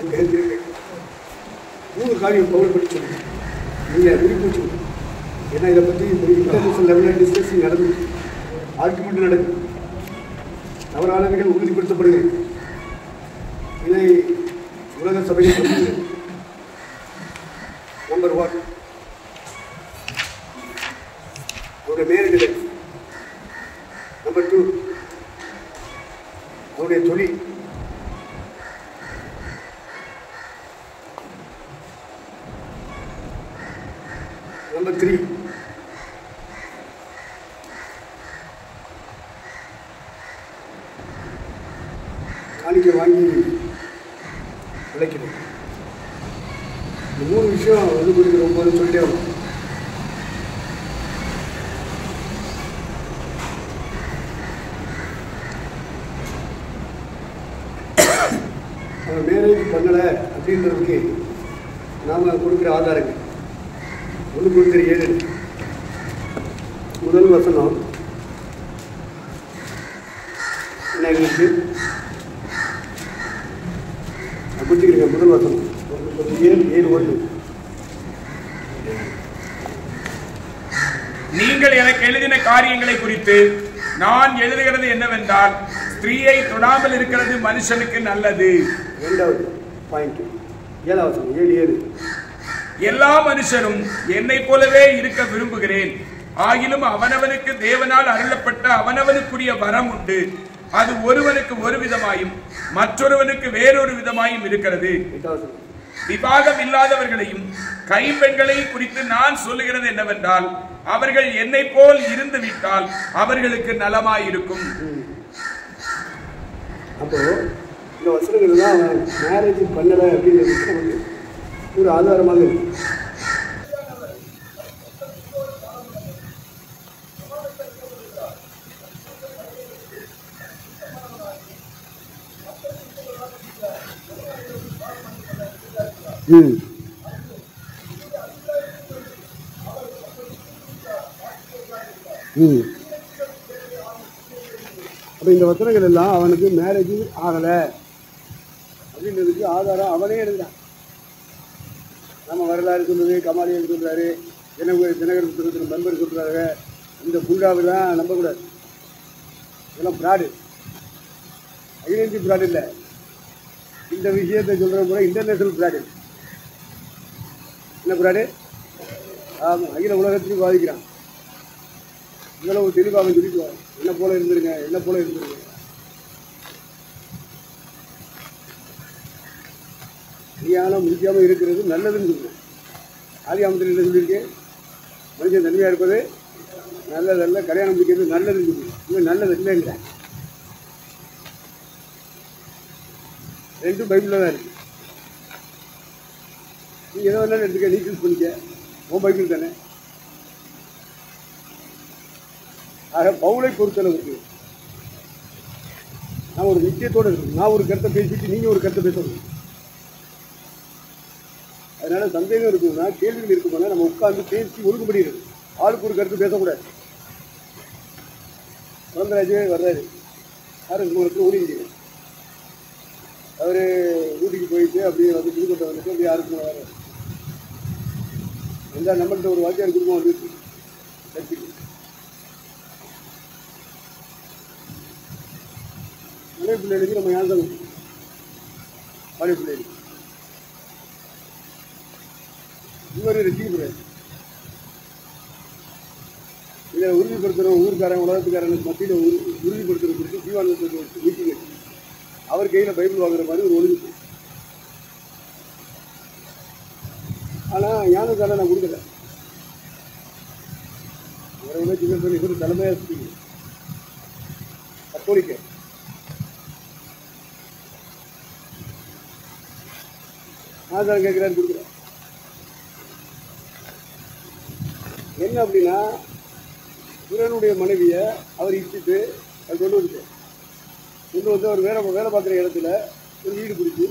அங்கே இருக்கிறேன் 3 காரியம் பவுல் பற்றி சொல்லுங்கள். நீங்கள் குறிப்பிட்டு சொல்லுங்கள். ஏன்னா இதை பற்றி இன்டர்நேஷனல் லெவலில் டிஸ்கஷன் நடக்குது, ஆர்குமெண்ட் நடக்குது, தவறானவைகள் உறுதிப்படுத்தப்படுகிறது. இதை உலக சபையில் சொல்லுங்கள். நம்பர் 1 அவருடைய மேரேஜ் லைஃப். நம்பர் 2 அவருடைய தொழில். நம்பர் 3 காணிக்கை வாங்கி உழைக்கிறது. இந்த 3 விஷயம் வந்து குறித்து ரொம்ப சொல்லிட்டே வரும். அவன் மேரேஜ் பண்ணலை அப்படின்றதுக்கு நாம் கொடுக்குற ஆதாரங்கள் 1 Corinthians 7 முதல் வசனம் என்ன எங்களுக்கு குறிச்சிக்கிறீங்க? முதல் வசனம் 7:1. நீங்கள் எனக்கு எழுதின காரியங்களை குறித்து நான் எழுதுகிறது என்னவென்றால், ஸ்திரீயை தொடாமல் இருக்கிறது மனுஷனுக்கு நல்லது. 2வது பாயிண்ட் 7வது 7:7. எல்லா மனுஷனும் என்னை போலவே இருக்க விரும்புகிறேன். ஆகிலும் அவனவனுக்கு தேவனால் அருளப்பட்ட அவனவனுக்குரிய வரம் உண்டு. அது ஒருவனுக்கு ஒரு விதமாயும் மற்றொருவனுக்கு வேறொரு விதமாயும் இருக்கிறது. விவாகம் இல்லாதவர்களையும் கைம்பெண்களையும் குறித்து நான் சொல்லுகிறது என்னவென்றால், அவர்கள் என்னை போல் இருந்து விட்டால் அவர்களுக்கு நலமாயிருக்கும். அப்போ இந்த வசனங்கள் தான் அவன் மேரேஜ் பண்ணலை அப்படிங்கிறதுக்கு நமக்கு ஒரு ஆதாரமாக இருக்கு. அப்போ இந்த வசனங்கள் எல்லாம் அவனுக்கு மேரேஜ் ஆகலை அப்படின்றதுக்கு ஆதாரம் அவனே எழுதுறான். நம்ம வரலாறு சொல்லுது, கமாலியன் சொல்கிறாரு, தினகரன் புத்தகத்தில் மெம்பர் சொல்கிறாரு. இந்த புண்டாவெல்லாம் நம்பக்கூடாது. இதெல்லாம் ஃப்ராடு, ஐடென்டி ஃப்ராடு இல்லை. இந்த விஷயத்தை சொல்கிற கூட இன்டர்நேஷ்னல் ஃப்ராடு. என்ன ஃப்ராடு? ஆமாம், அகில உலகத்துக்கு பாதிக்கிறான். இவ்வளவு தெளிவாக சொல்லிக்குவாங்க, என்ன போல இருந்துருங்க, என்ன போல இருந்துருங்க. கல்யாணம் முடிக்காமல் இருக்கிறது நல்லதுன்னு சொல்லுவேன். ஆதியாமத்தில் என்ன சொல்லியிருக்கேன்? மனுஷன் தனியாக இருப்பது நல்லதல்ல, கல்யாணம் முடிக்கிறது நல்லதுன்னு சொல்லுவேன். இவன் நல்லது இல்லைங்கிறேன். 2 பைபிளில் தான் இருக்கு. நீ எதோ வேணாலும் எடுத்துக்க, நீ சூஸ் பண்ணிக்க, உன் பைபிள் தானே. ஆக பவுலை பொறுத்தளவுக்கு நான் ஒரு நிச்சயத்தோடு இருக்கணும். நான் ஒரு கருத்தை பேசிட்டு நீங்கள் ஒரு கருத்தை பேசணும். அதனால சந்தேகம் இருக்குன்னா, கேள்விகள் இருக்கும்போது நம்ம உட்கார்ந்து பேசி ஒழுங்குபடி இருக்கு. ஆளுக்கு ஒரு கருத்து பேசக்கூடாது. சுதந்திராஜே வர்றாரு, யாரும் உங்களுக்கு ஊழியம். அவர் ஊட்டிக்கு போயிட்டு அப்படியே வந்து புதுக்கோட்டை வந்துட்டு அப்படியே யாருக்கு வர்றாரு. எந்த நம்மள்கிட்ட ஒரு வாத்தியார் குடும்பம் வந்துருக்கு சர்ச்சுக்கு. மலை பிள்ளைகளுக்கு நம்ம யாரும் மலை பிள்ளைகள் இவர் ரசிக்கப்படுறாரு. இதை உறுதிப்படுத்துகிற ஊருக்காரன் உலகத்துக்காரனுக்கு மத்தியில் உறுதிப்படுத்துறது குறித்து ஜீவானந்தத்துக்கு மீட்டிங் வச்சு அவர் கையில் பைபிள் வாங்குற மாதிரி ஒரு ஒழுங்கு. ஆனால் ஞானக்காரன் நான் கொடுக்கல. உறவுல சின்ன பண்ணி இவர் தலைமையாக கத்தோலிக்க ஆதாரம் கேட்குறாரு, கொடுக்குறேன். என்ன அப்படின்னா, இவரனுடைய மனைவியை அவர் இச்சிட்டு அது கொண்டு வந்து அவர் வேலை பார்க்குற இடத்துல ஒரு வீடு பிடிச்சி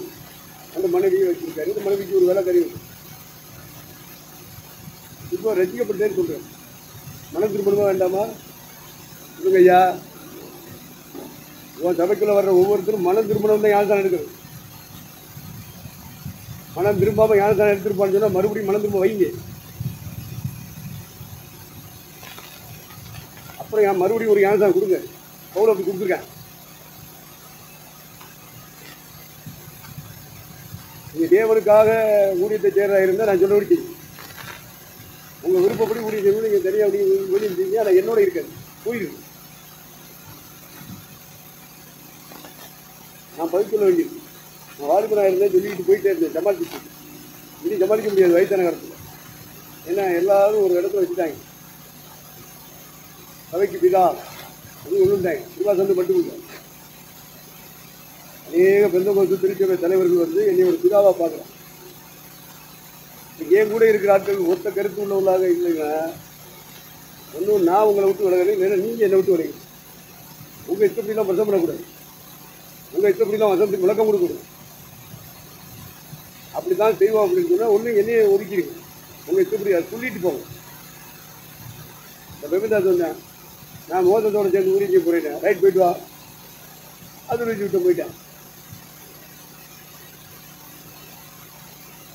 அந்த மனைவியை வச்சுருக்காரு. இந்த மனைவிக்கு ஒரு வேலை கறி. இப்போ ரசிக்கப்பட்டேன்னு சொல்கிறேன். மன திருமணமாக வேண்டாமா? சொல்லுங்க ஐயா. உன் சபைக்குள்ளே வர்ற ஒவ்வொருத்தரும் மன திருமணம் தான் யார் தான் எடுக்கிறது. மனம் திரும்பாமல் ஞானஸ்தானம் எடுத்துருப்பான்னு சொன்னால் மறுபடியும் மனம் திரும்ப வைங்க. அப்புறம் என் மறுபடியும் ஒரு ஞானஸ்தானம் கொடுங்க. பவுல் அப்படி கொடுத்துருக்கேன். நீங்கள் தேவனுக்காக ஊழியத்தை சேர்றதா இருந்தால் நான் சொல்ல விடுச்சு உங்கள் விருப்பப்படி ஊழியம் செய்யணும். நீங்கள் தனியாக அப்படி ஊழியம் செய்யுங்க. ஆனால் என்னோட இருக்காது, போயிருக்கு. நான் பதில் சொல்ல வேண்டியது. நான் வாலிபனாக இருந்தேன், சொல்லிக்கிட்டு போயிட்டே இருந்தேன், சமாளிச்சு. இனி சமாளிக்க முடியாது வயசான காலத்தில். ஏன்னா எல்லாரும் ஒரு இடத்துல வச்சுட்டாங்க. சபைக்கு பிதா அப்படின்னு சொல்லிட்டாங்க. சிவா சந்து மட்டும் இல்லை, அநேக பெந்தகோஸ்து திருச்சபை தலைவர்கள் வந்து என்னை ஒரு பிதாவாக பார்க்குறான். என் கூட இருக்கிற ஆட்கள் ஒத்த கருத்து உள்ளவர்களாக இல்லைன்னா ஒன்றும் நான் உங்களை விட்டு விலகலை, இல்லைன்னா நீங்கள் என்னை விட்டு விலகி. உங்கள் இஷ்டப்படிலாம் பிரசம் பண்ணக்கூடாது, உங்கள் இஷ்டப்படிலாம் வசனத்துக்கு விளக்கம் கொடுக்கக்கூடாது. அப்படி தான் செய்வோம் அப்படின்னு சொன்னால் ஒன்று என்னையே ஒதுக்கிடுங்க. உங்கள் இஷ்டப்படி அதை சொல்லிட்டு போங்க. இந்த பெபிதா சொன்னேன், நான் மோசத்தோடு சேர்ந்து ஊரிக்க போகிறேன், ரைட் போயிட்டு வா, அது வச்சு விட்டு போயிட்டேன்.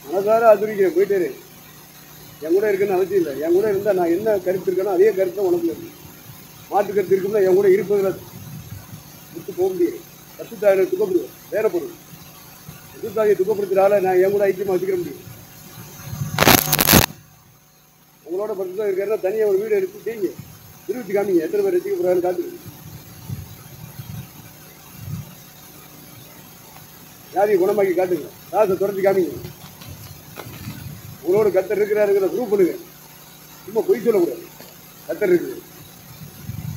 மனசார அதுரிக்கிறேன், போயிட்டாரு. என் கூட இருக்குன்னு அவசியம் இல்லை. என் கூட இருந்தால் நான் என்ன கருத்து இருக்கேனோ அதே கருத்து தான் உனக்கு இருக்கு. மாற்று கருத்து இருக்குன்னா என் கூட இருப்பதில் விட்டு போக முடியாது. பசுத்தாயை துக்கப்படுவேன், வேறப்படுவேன். பசுத்தாயை துக்கப்படுத்துறால நான் என் கூட ஐக்கியமாக வச்சுக்கிற முடியும். உங்களோட பசுத்தான் இருக்கிறதா தனியாக ஒரு வீடு எடுத்து செய்யுங்க, நிரூபிச்சு காமிங்க. எத்தனை பேர் ரசிக்க போகிறான்னு காட்டுங்க. வியாதியை குணமாக்கி காட்டுங்க, ராசை துரத்தி காமிங்க. உங்களோட கத்தர் இருக்கிறாருங்கிற ப்ரூவ் பண்ணுங்க. சும்மா பொய் சொல்லக்கூடாது. கத்தர் இருக்குது.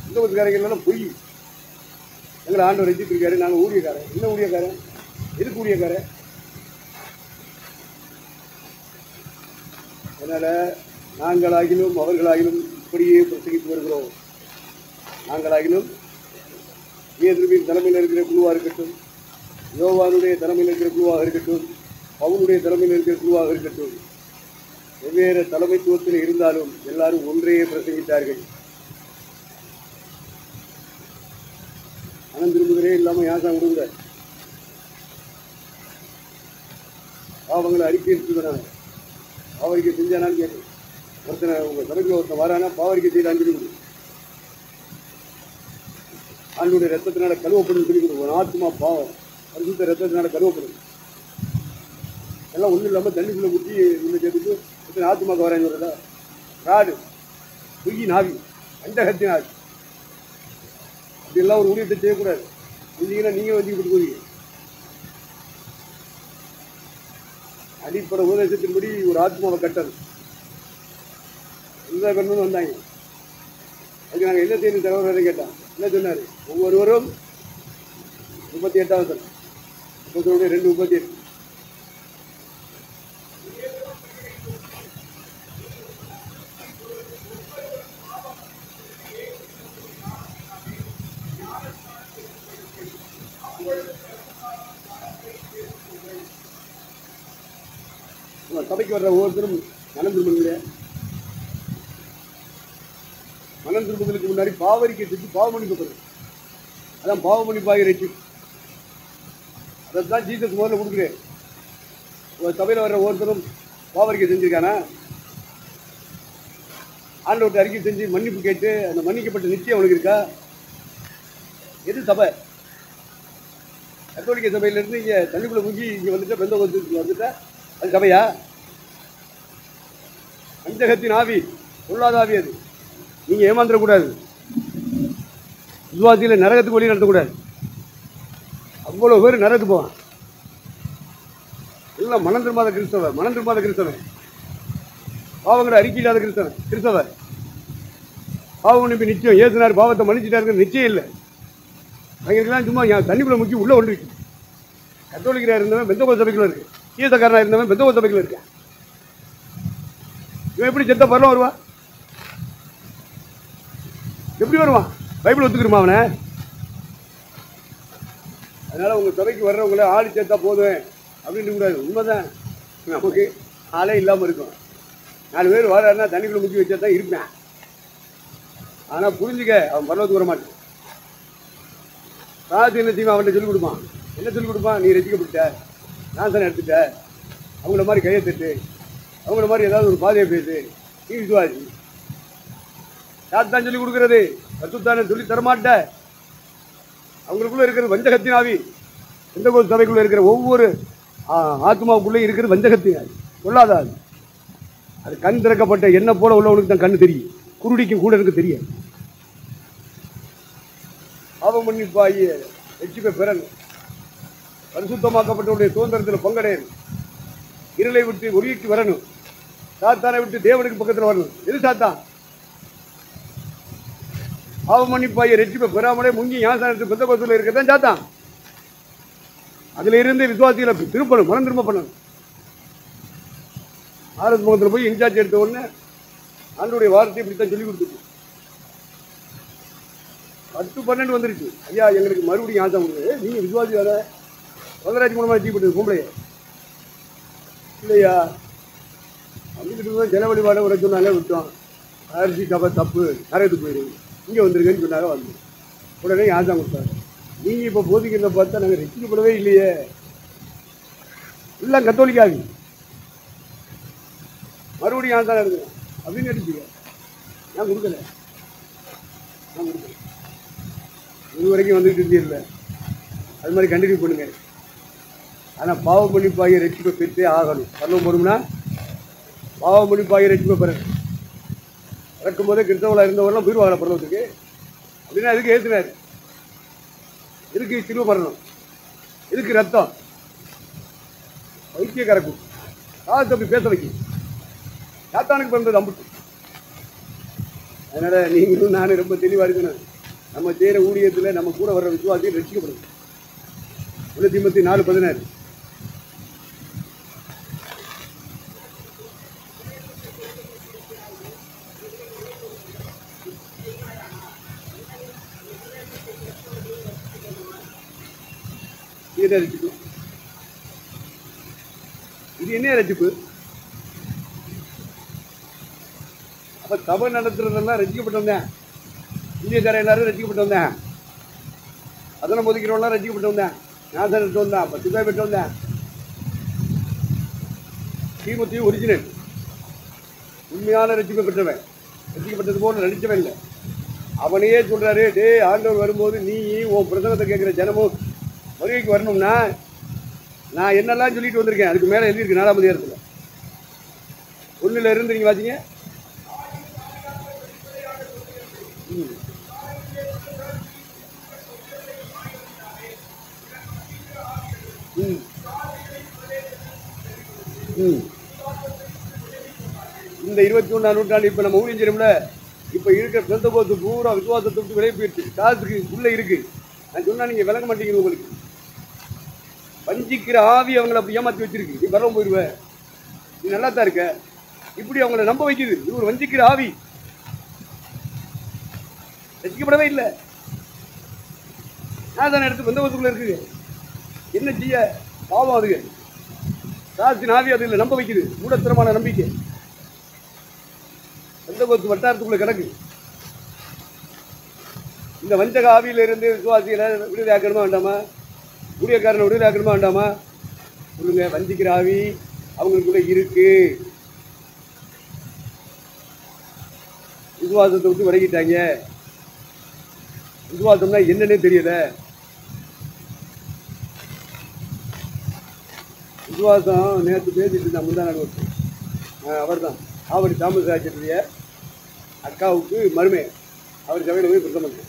இந்த ஊருக்காரங்கெல்லாம் பொய். எங்களை ஆண்டவர் ரசித்து இருக்காரு, நாங்கள் ஊழியக்காரன். என்ன ஊழியக்காரன்? எதுக்கு ஊழியக்காரன்? அதனால் நாங்களாகிலும் அவர்களாகிலும் இப்படியே பிரசங்கித்து வருகிறோம். நாங்களாகிலும் பேதுருவின் தலைமையில் இருக்கிற குழுவாக இருக்கட்டும், யோவானுடைய தலைமையில் இருக்கிற குழுவாக இருக்கட்டும், பவுலுடைய தலைமையில் இருக்கிற குழுவாக இருக்கட்டும், வெவ்வேறு தலைமைத்துவத்தில் இருந்தாலும் எல்லாரும் ஒன்றையே பிரசங்கித்தார்கள். மனம் திரும்புதலே இல்லாமல் யாசம் கொடுங்க. பாவங்களை அறிக்கை எடுத்துக்கிறாங்க. பாவரிக்கை செஞ்சானான்னு கேட்கு. ஒருத்தனை உங்கள் சபையில் ஒருத்தன் வரானா பாவரிக்கை செய்யலான்னு சொல்லி கொடு. ஆண்டுடைய ரத்தத்தினால கழுவப்படும் சொல்லி கொடு. ஒரு ஆத்மா பாவம் பரிசுத்த ரத்தத்தினால கழுவப்படும். எல்லாம் ஒன்றும் இல்லாமல் தண்ணிக்குள்ளே ஊற்றி உள்ள சேர்த்துட்டு இத்தனை ஆத்மாக்க வரேன்னு சொல்கிறதா? காடு பொய்யி நாவி அண்டகத்தி நாவி. அப்படியெல்லாம் ஒரு ஊழியத்தை செய்யக்கூடாது. செஞ்சீங்கன்னா நீங்கள் வந்து இப்படி போவீங்க. அடிப்படை உபதேசத்தின்படி ஒரு ஆத்மாவை கட்டது எந்த பண்ணணும்னு வந்தாங்க. அதுக்கு நாங்கள் என்ன செய்யணும் தலைவர் கேட்டான். என்ன சொன்னார்? ஒவ்வொருவரும் 38வது 2:38 சபைக்கு வர்ற ஒவ்வொருத்தரும் மனம் திரும்புங்க. மனம் திரும்புதலுக்கு முன்னாடி பாவரிக்கை செஞ்சு பாவமன்னிக்கப்படுது. அதான் பாவமன்னிப்பாக ரட்சி. அதைத்தான் ஜீசஸ் முதல்ல கொடுக்குறேன். சபையில் வர்ற ஒவ்வொருத்தரும் பாவரிக்கை செஞ்சுருக்கானா? ஆண்டவர்கிட்ட அறிக்கை செஞ்சு மன்னிப்பு கேட்டு அந்த மன்னிக்கப்பட்ட நிச்சயம் அவனுக்கு இருக்கா? எது சபை? கத்தோலிக்க சபையிலேருந்து இங்கே தண்ணிக்குள்ளே முங்கி இங்கே வந்துட்டு பெந்தகோஸ்துக்கு வந்துட்டா அது சபையா? பஞ்சகத்தின் ஆவி, பொல்லாத ஆவி அது. நீங்கள் ஏமாந்துடக்கூடாது. விசுவாசியில் நரகத்துக்கு வழி நடத்தக்கூடாது. அவ்வளோ பேர் நரகத்துக்கு போவான். எல்லாம் மனம் திரும்பாத கிறிஸ்தவன், மனம் திரும்பாத கிறிஸ்தவன், பாவங்களை அறிக்கை இல்லாத கிறிஸ்தவன். பாவம் மன்னிப்பு நிச்சயம். ஏசுனார் பாவத்தை மன்னிச்சுட்டாருங்கிற நிச்சயம் இல்லை. அவங்களுக்கெல்லாம் சும்மா தண்ணிக்குள்ளே முக்கி உள்ளே ஒன்று இருக்கு. கத்தோலிக்கராக இருந்தவன் பெந்தகோஸ்து சபைக்குள்ள இருக்கு, ஈசக்காரனாக இருந்தவன் பெந்தகோஸ்து சபைக்குள்ள இருக்கேன். இவன் எப்படி செத்த பரலாம் வருவான்? எப்படி வருவான்? பைபிள் ஒத்துக்கிறோமா அவனை? அதனால் உங்கள் சபைக்கு வர்றவங்கள ஆளு சேர்த்தா போதும் அப்படின்னு கூடாது. உண்மைதான், நமக்கு ஆளே இல்லாமல் இருக்கும். 4 பேர் வராருன்னா தண்ணிக்குள்ளே முக்கி வச்சா தான் இருப்பேன். ஆனால் புரிஞ்சுக்க, அவன் பரலத்துக்கு வர மாட்டான். ராஜு என்ன செய்வான்? அவன்கிட்ட சொல்லிக் கொடுப்பான். என்ன சொல்லிக் கொடுப்பான்? நீ ரசிக்கப்பட்ட, நான் தானே எடுத்துட்ட, அவங்கள மாதிரி கையை தட்டு, அவங்கள மாதிரி ஏதாவது ஒரு பாதையை பேசு, நீ விசுவாசி. யார்தான் சொல்லி கொடுக்கறது? பரிசுத்தான சொல்லி தரமாட்ட. அவங்களுக்குள்ள இருக்கிறது வஞ்சகத்தின் ஆவி. பெந்தெகோஸ்து சபைக்குள்ள இருக்கிற ஒவ்வொரு ஆத்மாவுக்குள்ளே இருக்கிறது வஞ்சகத்தின் ஆவி, சொல்லாத ஆவி. அது கண் திறக்கப்பட்ட என்ன போல உள்ளவனுக்கு தான் கண்ணு தெரியும், குருடிக்கும் கூட எனக்கு தெரியாது. பாவம் மன்னிப்பாகிய ரட்சிப்பை பெறணும், பரிசுத்தமாக்கப்பட்டவருடைய சுதந்திரத்தில் பங்கடையணும், இருளை விட்டு ஒளிக்கு வரணும், சாத்தானை விட்டு தேவனுக்கு பக்கத்தில் வரணும். எது சாத்தான்? பாவம் மன்னிப்பாகிய ரட்சிப்பை பெறாமலே முங்கி ஞானஸ்நானத்துக்கு பெந்தெகோஸ்துல இருக்கதான் சாத்தான். அதுல இருந்து விசுவாசிகளை திருப்பணும், மனம் திரும்ப பண்ணணும். ஆரத் முகத்தில் போய் இன்சார்ஜ் எடுத்த உடனே ஆண்டோடைய வார்த்தை இப்படித்தான் சொல்லி கொடுத்துச்சு. 10-12 வந்துருச்சு. ஐயா எங்களுக்கு மறுபடியும் ஆசை கொடுங்க, நீங்க விசுவாசி வேற வல்லராஜ் மூலமா வச்சுக்கிட்டது பொம்பளைய இல்லையா வந்துக்கிட்டு ஜன வழிபாடு உரை சொன்னாலே விட்டோம். அரிசி சபை தப்பு, நரகத்துக்கு போயிடுங்க, இங்கே வந்துருங்கன்னு சொன்னாங்க. வந்து உடனே ஆசை கொடுத்தாங்க. நீங்க இப்ப போதிக்கிறத பார்த்தா நாங்கள் ரசிக்கப்படவே இல்லையே, எல்லாம் கத்தோலிக்காவி மறுபடியும் ஆசை இருக்கு அப்படின்னு எடுத்துக்க. நான் கொடுக்கல, நான் கொடுக்கல, இது வரைக்கும் வந்துட்டு இருந்தீங்கல்ல, அது மாதிரி கண்டினியூ பண்ணுங்க. ஆனால் பாவ மன்னிப்பாகிய ரட்சிப்பை பெற்றே ஆகணும். பரலோகம் போகணும்னா பாவ மன்னிப்பாகிய ரட்சிப்பை பெறணும். இறக்கும் போதே கிறிஸ்தவர்களாக இருந்தவரெல்லாம் போயிடுவாங்க பரலோகத்துக்கு. அப்படின்னா அதுக்கு ஏற்றுனாரு. இதுக்கு சிலுவை மரணம், இதுக்கு ரத்தம், வைத்திய கறக்கும், காசு அப்படி பேச வைக்கும், சாத்தானுக்கு பிறந்தது அம்புட்டு. அதனால நீங்களும் நானும் ரொம்ப தெளிவாக இருக்கணும். நம்ம செய்கிற ஊழியத்தில் நம்ம கூட வர்ற விசுவாசியை ரட்சிக்கப்படும். 1 தீமோத்தேயு 4:16. இது ரட்சிப்பு. இது என்ன ரட்சிப்பு? அப்ப சபை நடத்துறதெல்லாம் ரசிக்கப்பட்டவன், இந்தியக்காரன் எல்லாரும் ரசிக்கப்பட்டவன், அதெல்லாம் ஒதுக்கிறவெல்லாம் ரசிக்கப்பட்டவன், ஞாசம் எடுத்தவன் தான், 10 பேர் பெற்றவன் தான். தீமோத்தேயு ஒரிஜினல் உண்மையான ரட்சிப்பை பெற்றவன், ரசிக்கப்பட்டது போல நடிச்சவன் இல்லை. அவனையே சொல்றாரு, டே ஆண்டவர் வரும்போது நீ உன் பிரசங்கத்தை கேட்கிற ஜனமும் வருகைக்கு வரணும்னா நான் என்னெல்லாம் சொல்லிட்டு வந்திருக்கேன், அதுக்கு மேலே எழுதியிருக்கு 4ஆம் அதிகாரத்தில் 1 இருந்து நீங்க வாசிங்க. இந்த 21ஆம் நூற்றாண்டு இப்ப நம்ம ஊழியம் செய்யணும்ல, இப்ப இருக்கிற பெந்தெகோஸ்து பூரா விசுவாசத்தை விட்டு விலை போயிடுச்சு, காசுக்கு உள்ள இருக்கு. நான் சொன்னா நீங்க விளங்க மாட்டீங்க. உங்களுக்கு வஞ்சிக்கிற ஆவி அவங்களை அப்படி ஏமாத்தி வச்சிருக்கு. நீ வரவும் போயிடுவ, நீ நல்லா தான் இருக்க, இப்படி அவங்களை நம்ப வைக்குது. இது ஒரு வஞ்சிக்கிற ஆவி, ரசிக்கப்படவே இல்லை. நான் தானே எடுத்து பெந்தெகோஸ்துக்குள்ள இருக்கு. என்ன செய்ய? பாவம். அதுக்கு காசின் ஆவி அது இல்லை, நம்ப வைக்குது. மூடத்தனமான நம்பிக்கை பெந்தெகோஸ்து வட்டாரத்துக்குள்ள கிடக்கு. இந்த வஞ்சக ஆவியிலிருந்து விசுவாசிகளை விடுதலை ஆக்கணுமா வேண்டாமா? ஊழியக்காரனை விடுதலை ஆக்கணுமா வேண்டாமா? சொல்லுங்க. வஞ்சிக்கிற ஆவி அவங்களுக்குள்ள இருக்கு. விசுவாசத்தை விட்டு விலகிட்டாங்க. விசுவாசம்னா என்னன்னே தெரியல. விசுவாசம் நேற்று பேசிட்டு இருந்தா முந்தா நாள் அவர் தான் ஆவடி தாமஸ் ஆச்சரிய அக்காவுக்கு மருமை. அவர் சபையில் போய் பிரசவம்.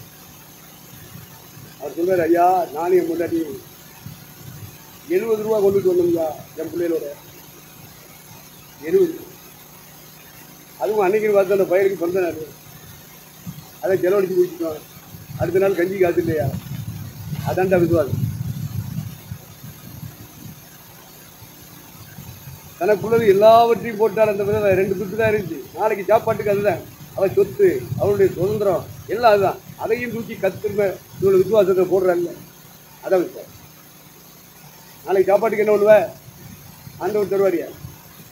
அவர் சொல்றாரு, ஐயா நானே என் முன்னாடி 70 ரூபா கொண்டுட்டு வந்தோம்யா என் பிள்ளைகளோட. 70. அதுவும் அன்னைக்கு பார்த்து அந்த பயிருக்கு பிறந்த நாள், அதை செலவழிச்சு குடிச்சிட்டோம். அடுத்த நாள் கஞ்சி காசு இல்லையா? அதான்டா விசுவாசம். தனக்குள்ளது எல்லாவற்றையும் போட்டால் அந்த விதவை 2 துட்டு தான் இருந்துச்சு. நாளைக்கு சாப்பாட்டுக்கு அதுதான் அவள் சொத்து, அவளுடைய சுதந்திரம் எல்லாம் அதுதான். அதையும் தூக்கி கத்துரும இவளை விசுவாசத்தை போடுறாங்க. அதான் விசுவாசம். நாளைக்கு சாப்பாட்டுக்கு என்ன பண்ணுவ? ஆண்டவர் தருவாரியா?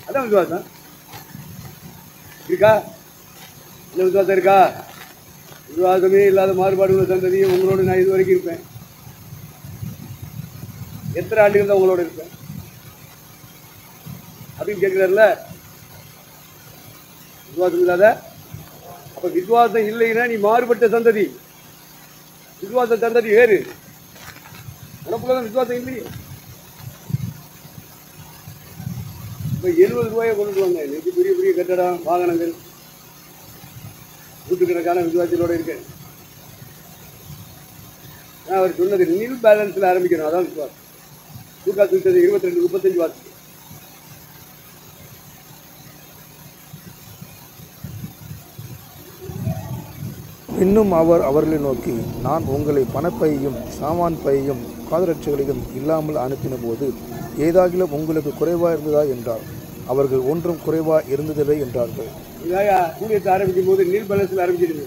அதான் விசுவாசம். இருக்கா? என்ன விசுவாசம் இருக்கா? விசுவாசமே இல்லாத மாறுபாடுள்ள சந்ததியும் உங்களோட நான் இது வரைக்கும் இருப்பேன். எத்தனை ஆண்டுகள் தான் உங்களோட இருப்பேன்? அப்படின்னு கேட்கிறாருல, விசுவாசம் இல்லாத. அப்ப விசுவாசம் இல்லைன்னா நீ மாறுபட்ட சந்ததி. விசுவாச சந்ததி வேறு. உனக்குள்ளதான் விசுவாசம் இல்லையே. இப்ப 70 ரூபாயை கொண்டு வாங்க. இன்னைக்கு பெரிய பெரிய கட்டடம், வாகனங்கள், நூற்றுக்கணக்கான விசுவாசத்தோட இருக்கு. அவர் சொன்னது நில் பேலன்ஸ்ல ஆரம்பிக்கணும். அதான் விசுவாசம். லூக்கா சுவிசேஷம் 22:35 வாசி. இன்னும் அவர் அவர்களை நோக்கி, நான் உங்களை பணப்பையும் சாமான் பையும் பாதரட்சைகளையும் இல்லாமல் அனுப்பின போது ஏதாகிலும் உங்களுக்கு குறைவாக இருந்ததா என்றார். அவர்கள் ஒன்றும் குறைவாக இருந்ததில்லை என்றார்கள். ஊழியத்தை ஆரம்பிக்கும் போது நீல் பேலன்ஸ்ல ஆரம்பிச்சிருங்க.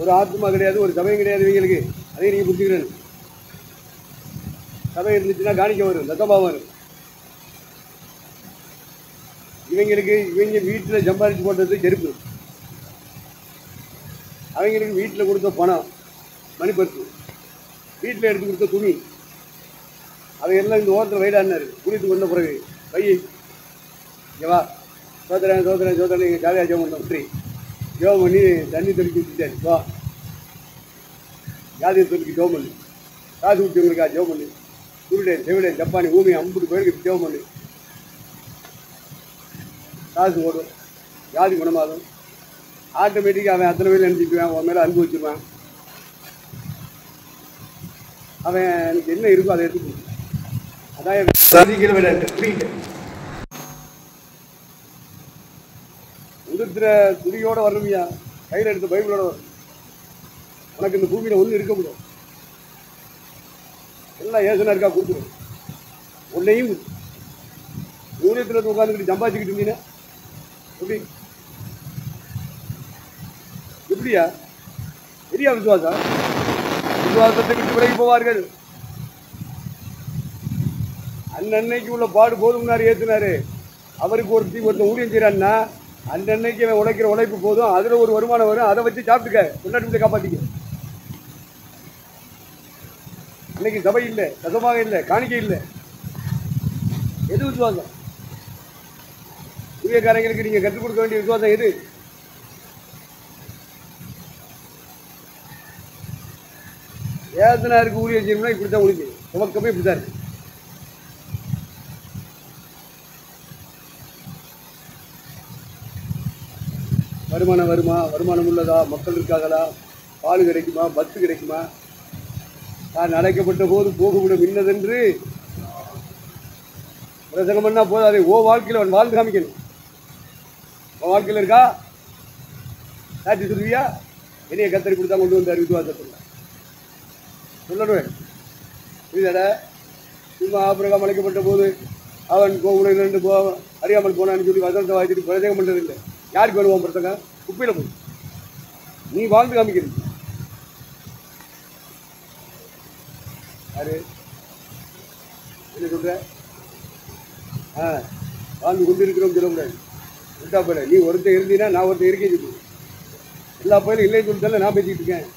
ஒரு ஆத்மா கிடையாது, ஒரு சபையும் கிடையாது இவங்களுக்கு. அதையும் நீங்க புரிஞ்சுக்கிறேன். சபை இருந்துச்சுன்னா காணிக்க வரும், தத்தமாக வரும். இவங்களுக்கு இவங்க வீட்டில் சம்பாதிச்சு போட்டது செருப்பு, அவங்களுக்கு வீட்டில் கொடுத்த பணம், மணிப்பர்த்து, வீட்டில் எடுத்து கொடுத்த துணி, அவையெல்லாம் இந்த ஓரத்தில் வைடான்னாரு. குளித்து கொண்ட பிறகு பையை இங்கேவா சோதரன் சோதரன் சோதரன் எங்கள் ஜாலியாக ஜெபம் பண்ணோம். சரி ஜெபம் பண்ணி தண்ணி தெளிச்சு வச்சுட்டாரு. வா ஜாதியை தொழிலுக்கு ஜெபம் பண்ணு, காசு குடிச்சவங்களுக்கா ஜெபம் பண்ணு, குருடேன் செவிடேன் ஜப்பானி ஊமி 50 பேருக்கு ஜெபம் பண்ணு, காசு ஓடும், ஜாதி குணமாகும். ஆட்டோமேட்டிக்காக அவன் அத்தனை பேர் நினைச்சிக்குவான், அவன் மேலே அன்பு வச்சுருவான். அவன் எனக்கு என்ன இருக்கோ அதை எடுத்து அதான் புரியல. உடுத்துற துணியோட வரணுமியா, கையில் எடுத்த பைபிளோட வரும். உனக்கு இந்த பூமியில் ஒன்றும் இருக்க முடியும். எல்லாம் ஏசனா இருக்கா கொடுத்துரும். ஒன்னையும் ஊழியத்தில் உட்காந்துக்கிட்டு சம்பாதிச்சுக்கிட்டு இருந்தீங்கன்னா எப்படி எப்படியா பெரியா விசுவாசம்? விசுவாசத்தை விட்டு விலகி போவார்கள். அன்னன்னைக்கு உள்ள பாடு போதும்னாரு, ஏத்துனாரு. அவருக்கு ஒருத்தன் ஊழியம் செய்யறான்னா அன்னன்னைக்கு அவன் உழைக்கிற உழைப்பு போதும், அதுல ஒரு வருமானம் வரும், அதை வச்சு சாப்பிட்டுக்க, கொண்டாட்டி காப்பாத்திக்க. இன்னைக்கு சபை இல்லை, தசமாக இல்லை, காணிக்கை இல்லை. எது விசுவாசம்? ஊழியக்காரங்களுக்கு நீங்க கற்றுக் கொடுக்க வேண்டிய விசுவாசம் எது? ஏதனாருக்கு ஊழியம் செய்யணும்னா இப்படித்தான் ஊழியம் செய்யும். துவக்கமே இப்படித்தான் இருக்கு. வருமானம் வருமா? வருமானம் உள்ளதா? மக்கள் இருக்காங்களா? பால் கிடைக்குமா? பத்து கிடைக்குமா? நான் அழைக்கப்பட்ட போது போகவிடும் இன்னதென்று பிரசங்கம் பண்ணா போதாது. ஓ வாழ்க்கையில் அவன் வாழ்ந்து காமிக்கணும். உன் வாழ்க்கையில் இருக்கா? சாட்சி சொல்லுவியா? என்னைய கத்தரி கொடுத்தா கொண்டு வந்தார் விசுவாசத்தில் சொல்லணும். புரியுதாடா? சும்மா ஆபிரகாம் அழைக்கப்பட்ட போது அவன் கோகுல ரெண்டு அறியாமல் போனான்னு சொல்லி வசனத்தை வாய்ச்சிட்டு பிரசங்கம் பண்ணுறது இல்லை. யாருக்கு வருவான் பிரசங்கம்? குப்பையில் போய் நீ வாழ்ந்து காமிக்கிறது. யாரு என்ன சொல்ற? வாழ்ந்து கொண்டு இருக்கிறோம் சொல்லக்கூடாது. விட்டா போல நீ ஒருத்தர் இருந்தீன்னா நான் ஒருத்தர் இருக்கேன் சொல்லு. எல்லா பயிலும் இல்லைன்னு சொல்லிட்டால நான் பேசிக்கிட்டு இருக்கேன்.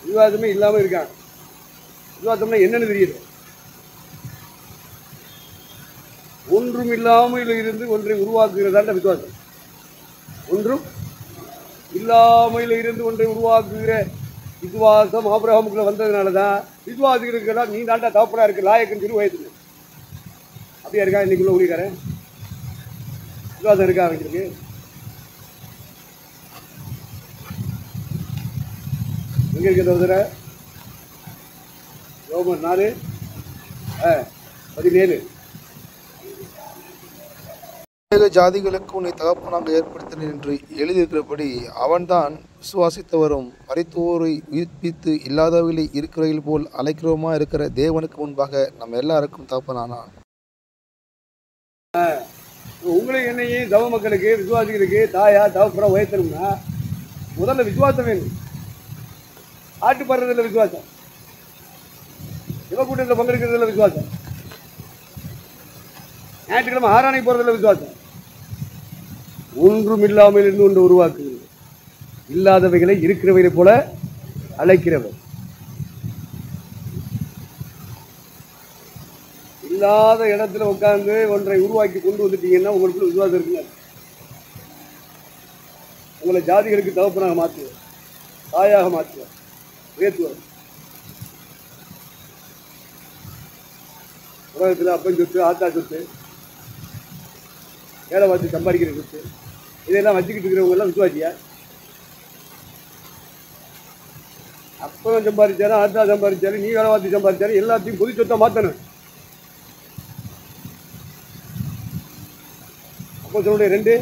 விசுவாசமே இல்லாமல் இருக்கான். விசுவாசம்னா என்னன்னு தெரியுது? ஒன்றும் இல்லாமல் இருந்து ஒன்றை உருவாக்குகிறதாண்ட விசுவாசம். ஒன்றும் இல்லாமல் இருந்து ஒன்றை உருவாக்குகிற விசுவாசம் ஆபிரகாமுக்குள்ள வந்ததுனாலதான் விசுவாசிகளுக்கெல்லாம் நீ தாண்டா தகப்பனா இருக்கு லாயக்குன்னு சொல்லி வயசுல. அப்படியா இருக்கா இன்னைக்குள்ள ஊழியக்காரன்? விசுவாசம் இருக்கா அவங்களுக்கு? எங்க இருக்கிற ரோமர் 4:17 ஜாதிகளுக்கு உன்னை தகப்பனாக ஏற்படுத்தினேன் என்று எழுதியிருக்கிறபடி அவன்தான் விசுவாசித்தவரும் மரித்தோரை உயிர்ப்பித்து இல்லாதவர்களை இருக்கிறவர்கள் போல் அழைக்கிறோமா இருக்கிற தேவனுக்கு முன்பாக நம்ம எல்லாருக்கும் தகப்பனானான். உங்களை என்னையும் தவ மக்களுக்கு விசுவாசிகளுக்கு தாயா தகப்பனா உயர்த்தணும்னா முதல்ல விசுவாசம் வேணும். ஆட்டுப்படுறதில்ல விசுவாசம், சிவக்கூட்டத்தில் பங்கெடுக்கிறதுல விசுவாசம், ஞாயிற்றுக்கிழமை ஆராணை போறதில்ல விசுவாசம். ஒன்றும் இல்லாமல் இருந்து ஒன்று உருவாக்குகிறது, இல்லாதவைகளை இருக்கிறவைகளை போல அழைக்கிறவர். இல்லாத இடத்துல உட்கார்ந்து ஒன்றை உருவாக்கி கொண்டு வந்துட்டீங்கன்னா உங்களுக்குள்ள விசுவாசம் இருக்குங்க. உங்களை ஜாதிகளுக்கு தகப்பனாக மாற்றுவார், தாயாக மாற்றுவார், உயர்த்துவார். உலகத்தில் அப்பன் சொத்து, ஆத்தா சொத்து, வேலை பார்த்து சம்பாதிக்கிற சொத்து, இதெல்லாம் வச்சுக்கிட்டு இருக்கிறவங்க எல்லாம் விசுவாசியா? அப்பன் சம்பாதிச்சாலும் ஆத்தா சம்பாதிச்சாலும் நீ வேலை பார்த்து சம்பாதிச்சாலும் எல்லாத்தையும் பொது சொத்தை மாற்றணும். அப்போ சொல்லுடைய 2:44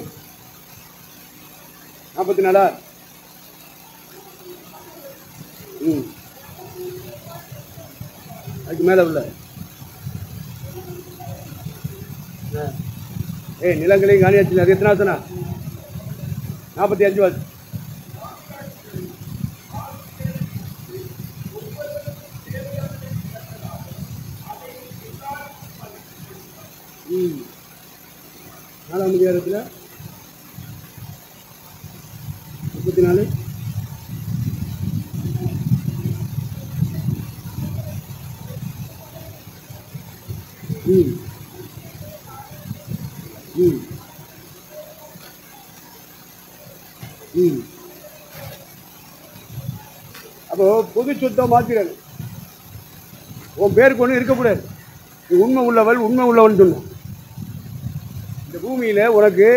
அதுக்கு மேலே உள்ள நிலங்களையும் காணியாச்சு. அது எத்தனை ஆசனா? 45 வாசி. நாலாம் அதிகாரத்தில் 34 அப்போ பொது சொத்தை மாத்திராது. உன் பேருக்கு ஒன்றும் இருக்கக்கூடாது. நீ உண்மை உள்ளவன் சொன்ன இந்த பூமியில உனக்கு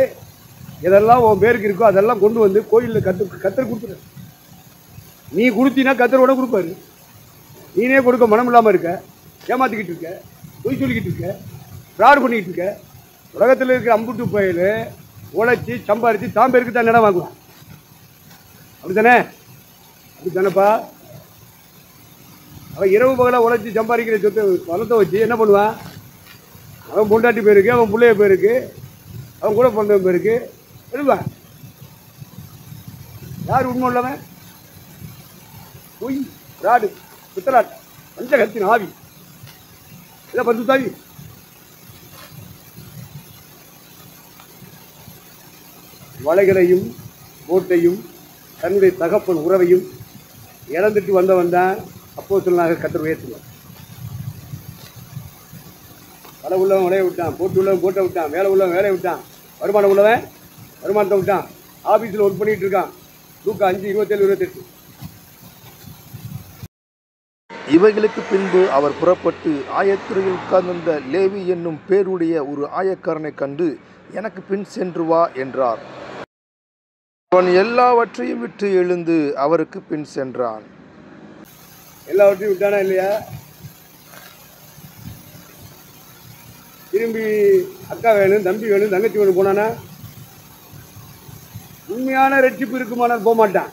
எதெல்லாம் உன் பேருக்கு இருக்கோ அதெல்லாம் கொண்டு வந்து கோயிலில் கத்தர் கொடுத்துரு. நீ கொடுத்தீங்கன்னா கத்தரோட கொடுப்பாரு. நீனே கொடுக்க மனம் இல்லாமல் இருக்க, ஏமாத்திக்கிட்டு இருக்க, பொய் சொல்லிக்கிட்டு இருக்க, ஃப்ராட் பண்ணிக்கிட்டு இருக்க. உலகத்தில் இருக்கிற அம்புட்டு பயில உழைச்சி சம்பாரிச்சு தான் பேருக்கு தான் இடம் வாங்குவான். அப்படித்தானே? அப்படித்தானப்பா? அவன் இரவு பகலாக உழைச்சி சம்பாதிக்கிற சொத்தை பணத்தை வச்சு என்ன பண்ணுவான்? அவன் பொண்டாட்டி பேருக்கு, அவன் பிள்ளைய பேருக்கு, அவன் கூட பிறந்தவன் பேருக்கு எழுதுவான். யார் உண்மை உள்ளவன்? பொய், ராடு, பித்தலாட்டு, பஞ்சகத்தின் ஆவி, இதை பத்து தாவி. வலைகளையும் கோட்டையும் தன்னுடைய தகப்பன் உறவையும் இழந்துட்டு வந்தவன் தான் அப்போஸ்தலனாக கர்த்தர் உயர்த்துவார். வலை உள்ளவன் வலையை விட்டான், போட்டு உள்ளவன் போட்டை விட்டான், வேலை உள்ளவன் வேலையை விட்டான், வருமானம் உள்ளவன் வருமானத்தை விட்டான், ஆஃபீஸில் ஒர்க் பண்ணிட்டு இருக்கான். லூக்கா 5:27-28. இவைகளுக்கு பின்பு அவர் புறப்பட்டு ஆயத்துறையில் உட்கார்ந்திருந்த லேவி என்னும் பேருடைய ஒரு ஆயக்காரனை கண்டு, எனக்கு பின் சென்று வா என்றார். அவன் எல்லாவற்றையும் விட்டு எழுந்து அவருக்கு பின் சென்றான். எல்லாவற்றையும் விட்டானா இல்லையா? திரும்பி அக்கா வேணும், தம்பி வேணும், தங்கச்சி வேணும் போனானா? உண்மையான ரட்சிப்பு இருக்குமானால் போக மாட்டான்.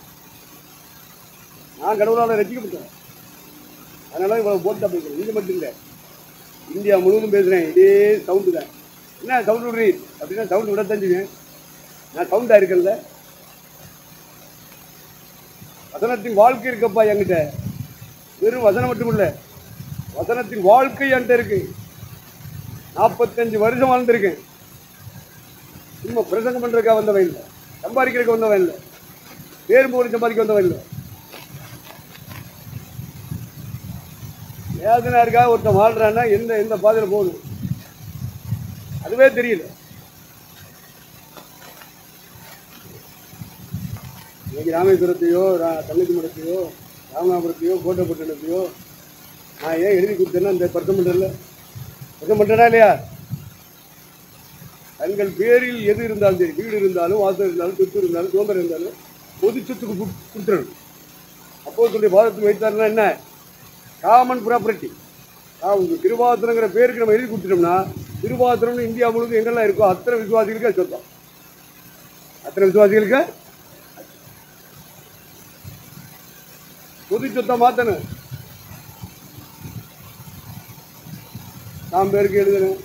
நான் கடவுளால் ரட்சிக்கப்பட்டேன், அதனால இவ்வளவு போட்டு தான் பேசுகிறேன். இங்கே மட்டும் இல்லை, இந்தியா முழுவதும் பேசுகிறேன். இதே சவுண்டு தான். என்ன சவுண்டு விடுறீர் அப்படின்னா சவுண்டு விட தெரிஞ்சுவேன். நான் சவுண்டாக இருக்கல. வசனத்தின் வாழ்க்கை இருக்கப்பா என்கிட்ட. வெறும் வசனம் மட்டும் இல்லை, வசனத்தின் வாழ்க்கை என்கிட்ட இருக்கு. 45 வருஷம் வாழ்ந்துருக்கேன். சும்மா பிரசங்கம் பண்ணுறதுக்காக வந்தவன் இல்லை, சம்பாதிக்கிறதுக்கு வந்தவன் இல்லை, பேரும் போட்டு சம்பாதிக்க வந்தவன் இல்லை. வேதனா இருக்கா ஒருத்தன் வாழ்றான்னா எந்த பாதையில் போகணும் அதுவே தெரியல. இன்னைக்கு ராமேஸ்வரத்தையோ தங்கச்சி மடத்தையோ ராமநாபுரத்தையோ கோட்டைப்பட்டினத்தையோ நான் ஏன் எழுதி கொடுத்தேன்னா இந்த பர்த்தம் பண்ணுறேன்னா இல்லையா? தங்கள் பேரில் எது இருந்தாலும் சரி, வீடு இருந்தாலும், வாசல் இருந்தாலும், சொத்து இருந்தாலும், சுதந்திரம் இருந்தாலும் பொது சொத்துக்கு கொடுத்துடணும். அப்போஸ்தலருடைய பாதத்தில் வைத்தாருன்னா என்ன? Common property. திருவாசனங்கிற பேருக்கு நம்ம எழுதி கொடுத்துட்டோம்னா, திருவாசனம்னு இந்தியா முழுவதும் எங்கெல்லாம் இருக்கோ அத்தனை விசுவாசிகளுக்கு சொந்தம். அத்தனை விசுவாசிகளுக்கு பொது சொத்தை மாற்றணும். நாம் பேருக்கு எழுதணும்,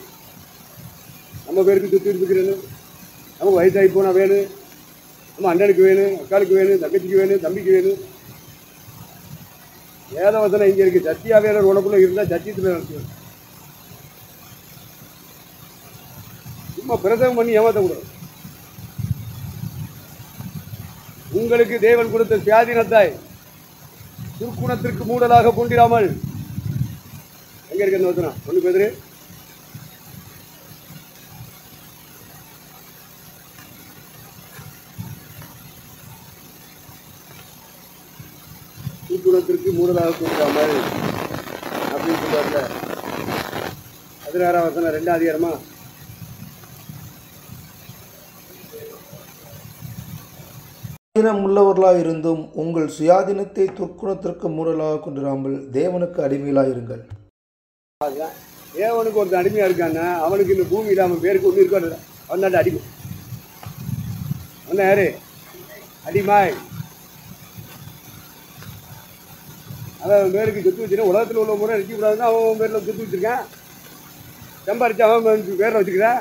நம்ம பேருக்கு சொத்து எடுத்துக்கிறேன்னு. நமக்கு வயசாகி போனால் வேணும், நம்ம அண்ணனுக்கு வேணும், அக்காளுக்கு வேணும், தங்கச்சிக்கு வேணும், தம்பிக்கு வேணும். வேதவசனம் இங்கே இருக்கு. சத்தியாவேலர் உனக்குள்ள இருந்தால் சத்தியத்தில் நடத்துவேன். சும்மா பிரசவம் பண்ணி ஏமாற்றக்கூடாது. உங்களுக்கு தேவன் கொடுத்த சுயாதீனத்தாய் துர்க்குணத்திற்கு மூடலாக கொண்டிராமல். எங்க இருக்கு அந்த வசனம்? 1 பேதுரு தூக்குணத்திற்கு மூடலாக கொடுக்காமல் அப்படின்னு சொல்லுவார்ல. 16ஆம் வசனம் 2ஆம் அதிகாரமா? உள்ளவர்களாயிருந்தும் உங்கள் சுயாதீனத்தை துர்க்குணத்திற்கு மூடலாக கொண்டிராமல் தேவனுக்கு அடிமையிலாயிருங்கள். தேவனுக்கு ஒருத்தன் அடிமையா இருக்கான்னா அவனுக்கு இந்த பூமியில் அவன் பேருக்கு ஒன்றும் இருக்காது. அவன் தான் அடிமை. அவன் யாரு? அடிமாய். அவன் பேருக்கு சொத்து வச்சுருக்கேன். உலகத்தில் உள்ள முறை நிற்கக்கூடாதுன்னா அவன் பேரில் சொத்து வச்சுருக்கேன். சம்பாரிச்சு அவன் பேரில் வச்சுக்கிறேன்.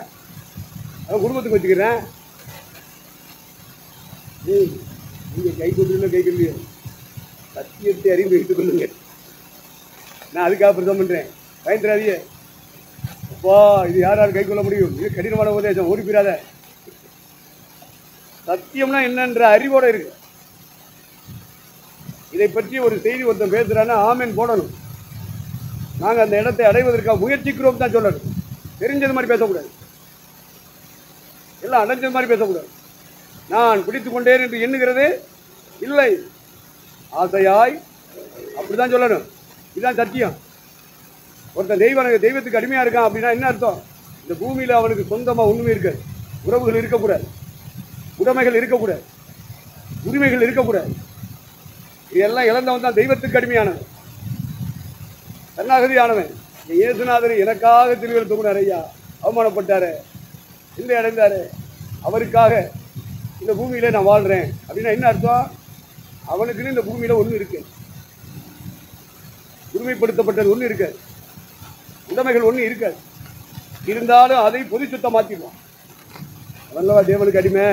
அவன் குடும்பத்துக்கு வச்சுக்கிறேன். நீங்கள் கை கொண்டு கை கொண்டு சத்தியத்தை அறிந்து வைத்துக் கொள்ளுங்க. நான் அதுக்காக பிரதம் பண்ணுறேன். பயந்துடாதீங்க. அப்பா இது யாரால் கை கொள்ள முடியும்? இது கடினமான உபதேசம். ஓடி போயிடாத. சத்தியம்னா என்னன்ற அறிவோட இருக்கு. இதை பற்றி ஒரு செய்தி ஒருத்தன் பேசுறான்னா ஆமேன் போடணும். நாங்கள் அந்த இடத்தை அடைவதற்காக முயற்சிக்கிறோம் தான் சொல்லணும். தெரிஞ்சது மாதிரி பேசக்கூடாது. எல்லாம் அடைஞ்சது மாதிரி பேசக்கூடாது. நான் பிடித்துக் கொண்டேன் என்று எண்ணுகிறது இல்லை. ஆசையாய் அப்படிதான் சொல்லணும். இதுதான் சத்தியம். ஒருத்தன் தெய்வத்துக்கு அடிமையா இருக்கான் அப்படின்னா என்ன அர்த்தம்? இந்த பூமியில அவனுக்கு சொந்தமா ஒண்ணுமே இருக்காது. உறவுகள் இருக்கக்கூடாது, உடைமைகள் இருக்கக்கூடாது, உரிமைகள் இருக்கக்கூடாது. இதெல்லாம் இழந்தவன் தான் தெய்வத்துக்கு அடிமையானவன், சரணாகதியானவன். இயேசுநாதர் எனக்காக திருவிழா தொகுனார். ஐயா அவமானப்பட்டாரு, இல்லை அடைந்தாரு, அவருக்காக இந்த பூமியில நான் வாழ்றேன் அப்படின்னா என்ன அர்த்தம்? அவனுக்குன்னு இந்த பூமியில ஒண்ணு இருக்கு, உரிமைப்படுத்தப்பட்டது ஒண்ணு இருக்கு, உடைமைகள் ஒண்ணு இருக்காது. இருந்தாலும் அதை பொது சுத்தம் மாத்திடுவான். அவன்லவா தேவனுக்கு அடிமை.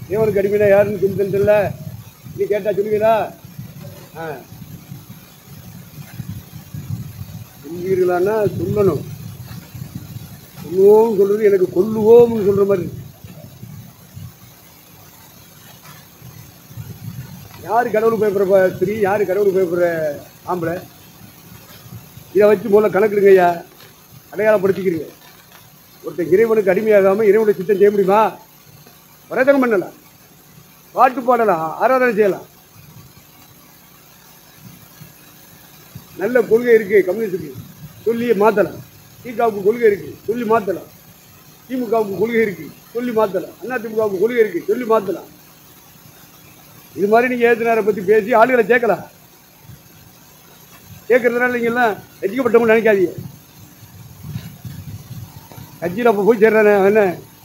தேவனுக்கு அடிமைனா யாருன்னு சொல்லுதுல நீ கேட்டா சொல்லுவீங்களா? சொல்வீர்களான்னா சொல்லணும். சொல்லுவோம் சொல்றது எனக்கு கொல்லுவோம்னு சொல்ற மாதிரி. யாரு கடவுள் பயப்படுற ஸ்திரீ, யாரு கடவுள் பயப்படுற ஆம்பளை? இதை வச்சு முதல்ல கணக்குடுங்க ஐயா, அடையாளப்படுத்திக்கிறீங்க. ஒருத்தர் இறைவனுக்கு அடிமையாகாம இறைவனுடைய சித்தம் செய்ய முடியுமா? வரதகம் பண்ணலாம், பாட்டு பாடலாம், ஆராதனை செய்யலாம். நல்ல கொள்கை இருக்கு கம்யூனிஸ்டுக்கு, சொல்லி மாற்றலாம். திகாவுக்கு கொள்கை இருக்கு, சொல்லி மாற்றலாம். திமுகவுக்கு கொள்கை இருக்கு, சொல்லி மாற்றலாம். அதிமுகவுக்கு கொள்கை இருக்கு, சொல்லி மாற்றலாம். இது மாதிரி நீங்க ஏத்துனாரை பத்தி பேசி ஆளுகளை சேர்க்கலாம். கேட்கறதுனால நீங்க எல்லாம் எஜிக்கப்பட்டவங்க நினைக்காதீங்க. கட்சியில் அப்போ போய் சேர்றானே என்ன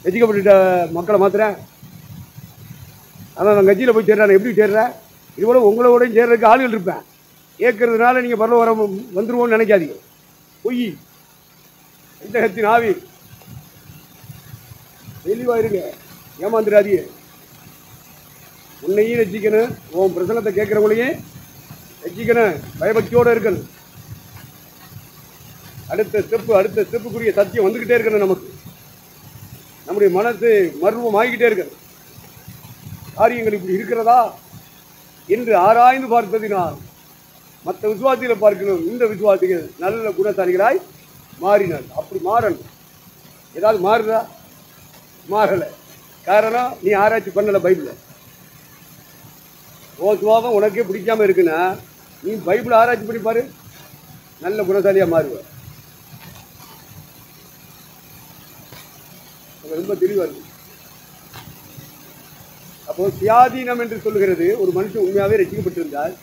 எஜிக்கப்பட்ட மக்களை மாத்துறேன். ஆனால் நான் கட்சியில் போய் சேர்றானே எப்படி சேர்றேன்? இது போல உங்களோடையும் சேர்றதுக்கு ஆளுகள் இருப்பேன். கேட்கறதுனால நீங்க பரவ வர வந்துருவோம்னு நினைக்காதீங்க. பொய் இந்த ஆவி. தெளிவா இருங்க, ஏமாந்துடாதீங்க. உன்னையும் ரசிக்கணும், உன் பிரசங்கத்தை கேட்கறவங்களையும் ரசிக்கணும், பயபக்தியோட இருக்கணும். அடுத்த ஸ்டெப்புக்குரிய சத்தியம் வந்துகிட்டே இருக்கணும். நமக்கு நம்முடைய மனசு மர்வம் ஆகிக்கிட்டே இருக்கணும். காரியங்கள் இப்படி இருக்கிறதா என்று ஆராய்ந்து பார்ப்பதினால் மற்ற விசுவாசிகளை பார்க்கணும். இந்த விசுவாசிகள் நல்ல குணசாலிகளாய் மாறினார். அப்படி மாறணும். ஏதாவது மாறுதா? மாறலை. காரணம் நீ ஆராய்ச்சி பண்ணல. பைபிள ஓ சுவாபம் உனக்கே பிடிக்காம இருக்குன்னா நீ பைபிள் ஆராய்ச்சி பண்ணி பாரு, நல்ல குணசாலியா மாறுவ. ரொம்ப தெளிவா இருக்கு. அப்போ சுயாதீனம் என்று சொல்லுகிறது, ஒரு மனுஷன் உண்மையாகவே ரசிக்கப்பட்டிருந்தால்,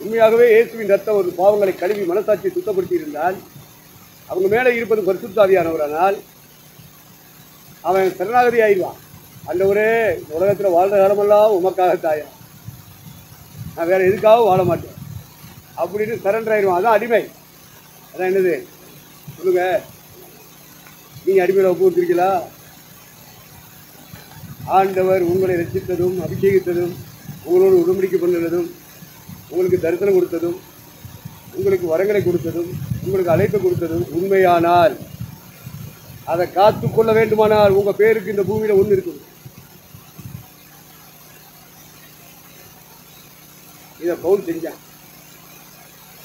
உண்மையாகவே இயேசுவின் ரத்தம் ஒரு பாவங்களை கழுவி மனசாட்சியை சுத்தப்படுத்தி இருந்தால், அவங்க மேலே இருப்பது பரிசுத்த ஆவியானவரானால் அவன் சரணாகதி ஆயிடுவான். ஆண்டவரே உலகத்தில் வாழ்ற காலமெல்லாம் உமக்காக தாயா, நான் வேற எதுக்காகவும் வாழ மாட்டேன் அப்படின்னு சரண்டர் ஆயிடுவான். அதான் அடிமை. அதான் என்னது சொல்லுங்க, நீங்க அடிமையில ஒப்புக்கிறீங்களா? ஆண்டவர் உங்களை ரசித்ததும் அபிஷேகித்ததும் உங்களோடு உடன்படிக்கை பண்ணுறதும் உங்களுக்கு தரிசனம் கொடுத்ததும் உங்களுக்கு வரங்களை கொடுத்ததும் உங்களுக்கு அழைப்பு கொடுத்ததும் உண்மையானால் அதை காத்துக்கொள்ள வேண்டுமானால் உங்க பேருக்கு இந்த பூமியில ஒன்று இருக்குது. இதை பவுல் செஞ்சான்.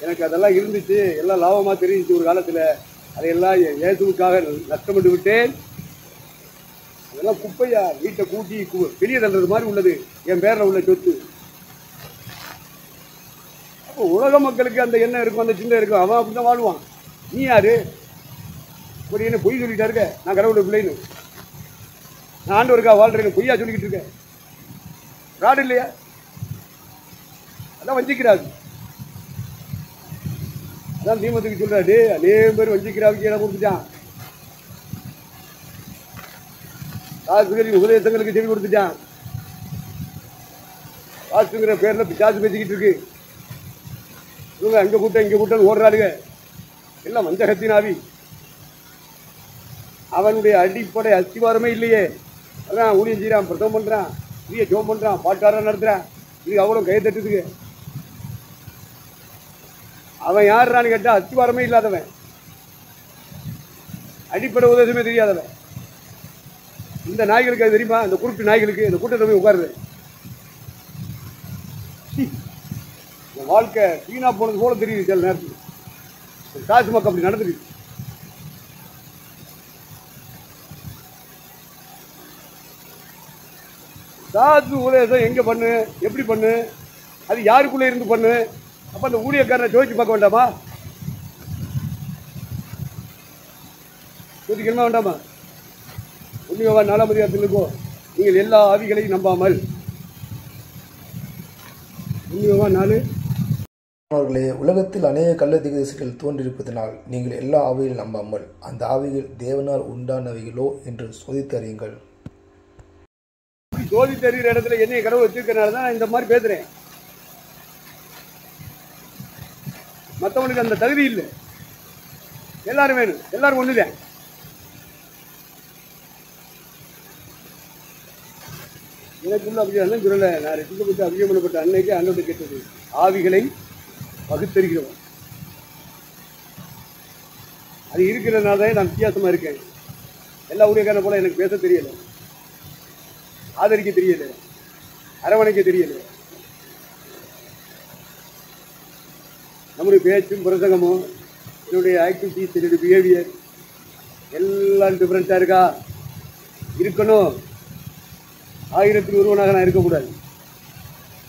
எனக்கு அதெல்லாம் இருந்துச்சு, எல்லாம் லாபமாக தெரிஞ்சிச்சு ஒரு காலத்தில். அதையெல்லாம் இயேசுவுக்காக நஷ்டப்பட்டு விட்டேன். அதெல்லாம் குப்பையா, வீட்டை கூட்டி வெளியே தள்ளுறது மாதிரி உள்ளது என் பேரில் உள்ள சொத்து. உலக மக்களுக்கு அந்த எண்ணம் இருக்கும், அந்த சின்ன இருக்கும். அவன் அப்படிதான் வாழ்வான். நீ யாரு? ஒரு என்ன பொய் சொல்லிட்டா இருக்க? நான் கடவுளுடைய பிள்ளைன்னு, நான் ஆண்டவருக்கா வாழ்றேன்னு பொய்யா சொல்லிக்கிட்டு இருக்கேன். ராடு இல்லையா? அதான் வஞ்சிக்கிறாரு. அதான் தீமத்துக்கு சொல்றாரு, அநேகம் பேர் வஞ்சிக்கிறாவுக்கு இடம் கொடுத்துட்டான். காசுகளின் உபதேசங்களுக்கு செவி கொடுத்துட்டான். காசுங்கிற பேர்ல பிசாசு பேசிக்கிட்டு இருக்கு. இவங்க அங்க கூட்டம் இங்க கூட்டம் ஓடுறாளுங்க. எல்லாம் வஞ்சகத்தின் ஆவி. அவனுடைய அடிப்படை அஸ்திவாரமே இல்லையே. அதான் ஊழியம் செய்யறான், பிரசவம் பண்றான், பெரிய ஜோம் பண்றான், பாட்டாரம் நடத்துறான். இது அவ்வளவு கை தட்டுதுக்கு. அவன் யாருன்னு கேட்டா அஸ்திவாரமே இல்லாதவன், அடிப்படை உதவியுமே தெரியாதவன். இந்த நாய்களுக்கு அது தெரியுமா? இந்த குருட்டு நாய்களுக்கு இந்த கூட்டத்தை போய் உட்காருது. வாழ்க்கை வீணா போனது போல தெரியுது. சில நேரத்தில் காசு மக்கள் அப்படி நடந்துருக்கு. காசு உபதேசம் எங்க பண்ணு, எப்படி பண்ணு, அது யாருக்குள்ள இருந்து பண்ணு. அப்ப அந்த ஊழியக்காரனை ஜோதிச்சு பார்க்க வேண்டாமா? ஜோதிக்கணுமா வேண்டாமா? உண்மையவா 4ஆம் அதிகாரத்தில் இருக்கோ, நீங்கள் எல்லா ஆவிகளையும் நம்பாமல். உண்மையவா 4. அவர்களே, உலகத்தில் அநேக கள்ள தீர்க்கதரிசிகள் தோன்றியிருப்பதனால் நீங்கள் எல்லா ஆவிகளையும் நம்பாமல் அந்த ஆவிகள் தேவனால் உண்டானவைகளோ என்று சோதித்து அறியுங்கள். சோதித்து அறிகிற இடத்துல என்னைய கடவுள் வச்சிருக்கனால தான் நான் இந்த மாதிரி பேசுறேன். மற்றவனுக்கு அந்த தகுதி இல்லை. எல்லாரும் வேணும், எல்லாரும் ஒண்ணுதான். எனக்குள்ள அப்படி அண்ணன் சொல்லலை. நான் ரசிக்கப்பட்டு அபிஷேகப்பட்ட அன்னைக்கு அண்ணோட கேட்டது ஆவிகளை பகுத்தறிகிறவன். அது இருக்கிறதுனால தான் நான் வித்தியாசமா இருக்கேன். எல்லா ஊழியக்காரனை போல எனக்கு பேச தெரியல, ஆதரிக்க தெரியல, அரவணைக்க தெரியல. நம்முடைய பேச்சும் பிரசங்கமும் என்னுடைய ஆக்டிவிட்டிஸ், என்னுடைய பிஹேவியர் எல்லாம் டிஃப்ரெண்ட்டாக இருக்கா? இருக்கணும். 1000ல் ஒருவனாக நான் இருக்கக்கூடாது.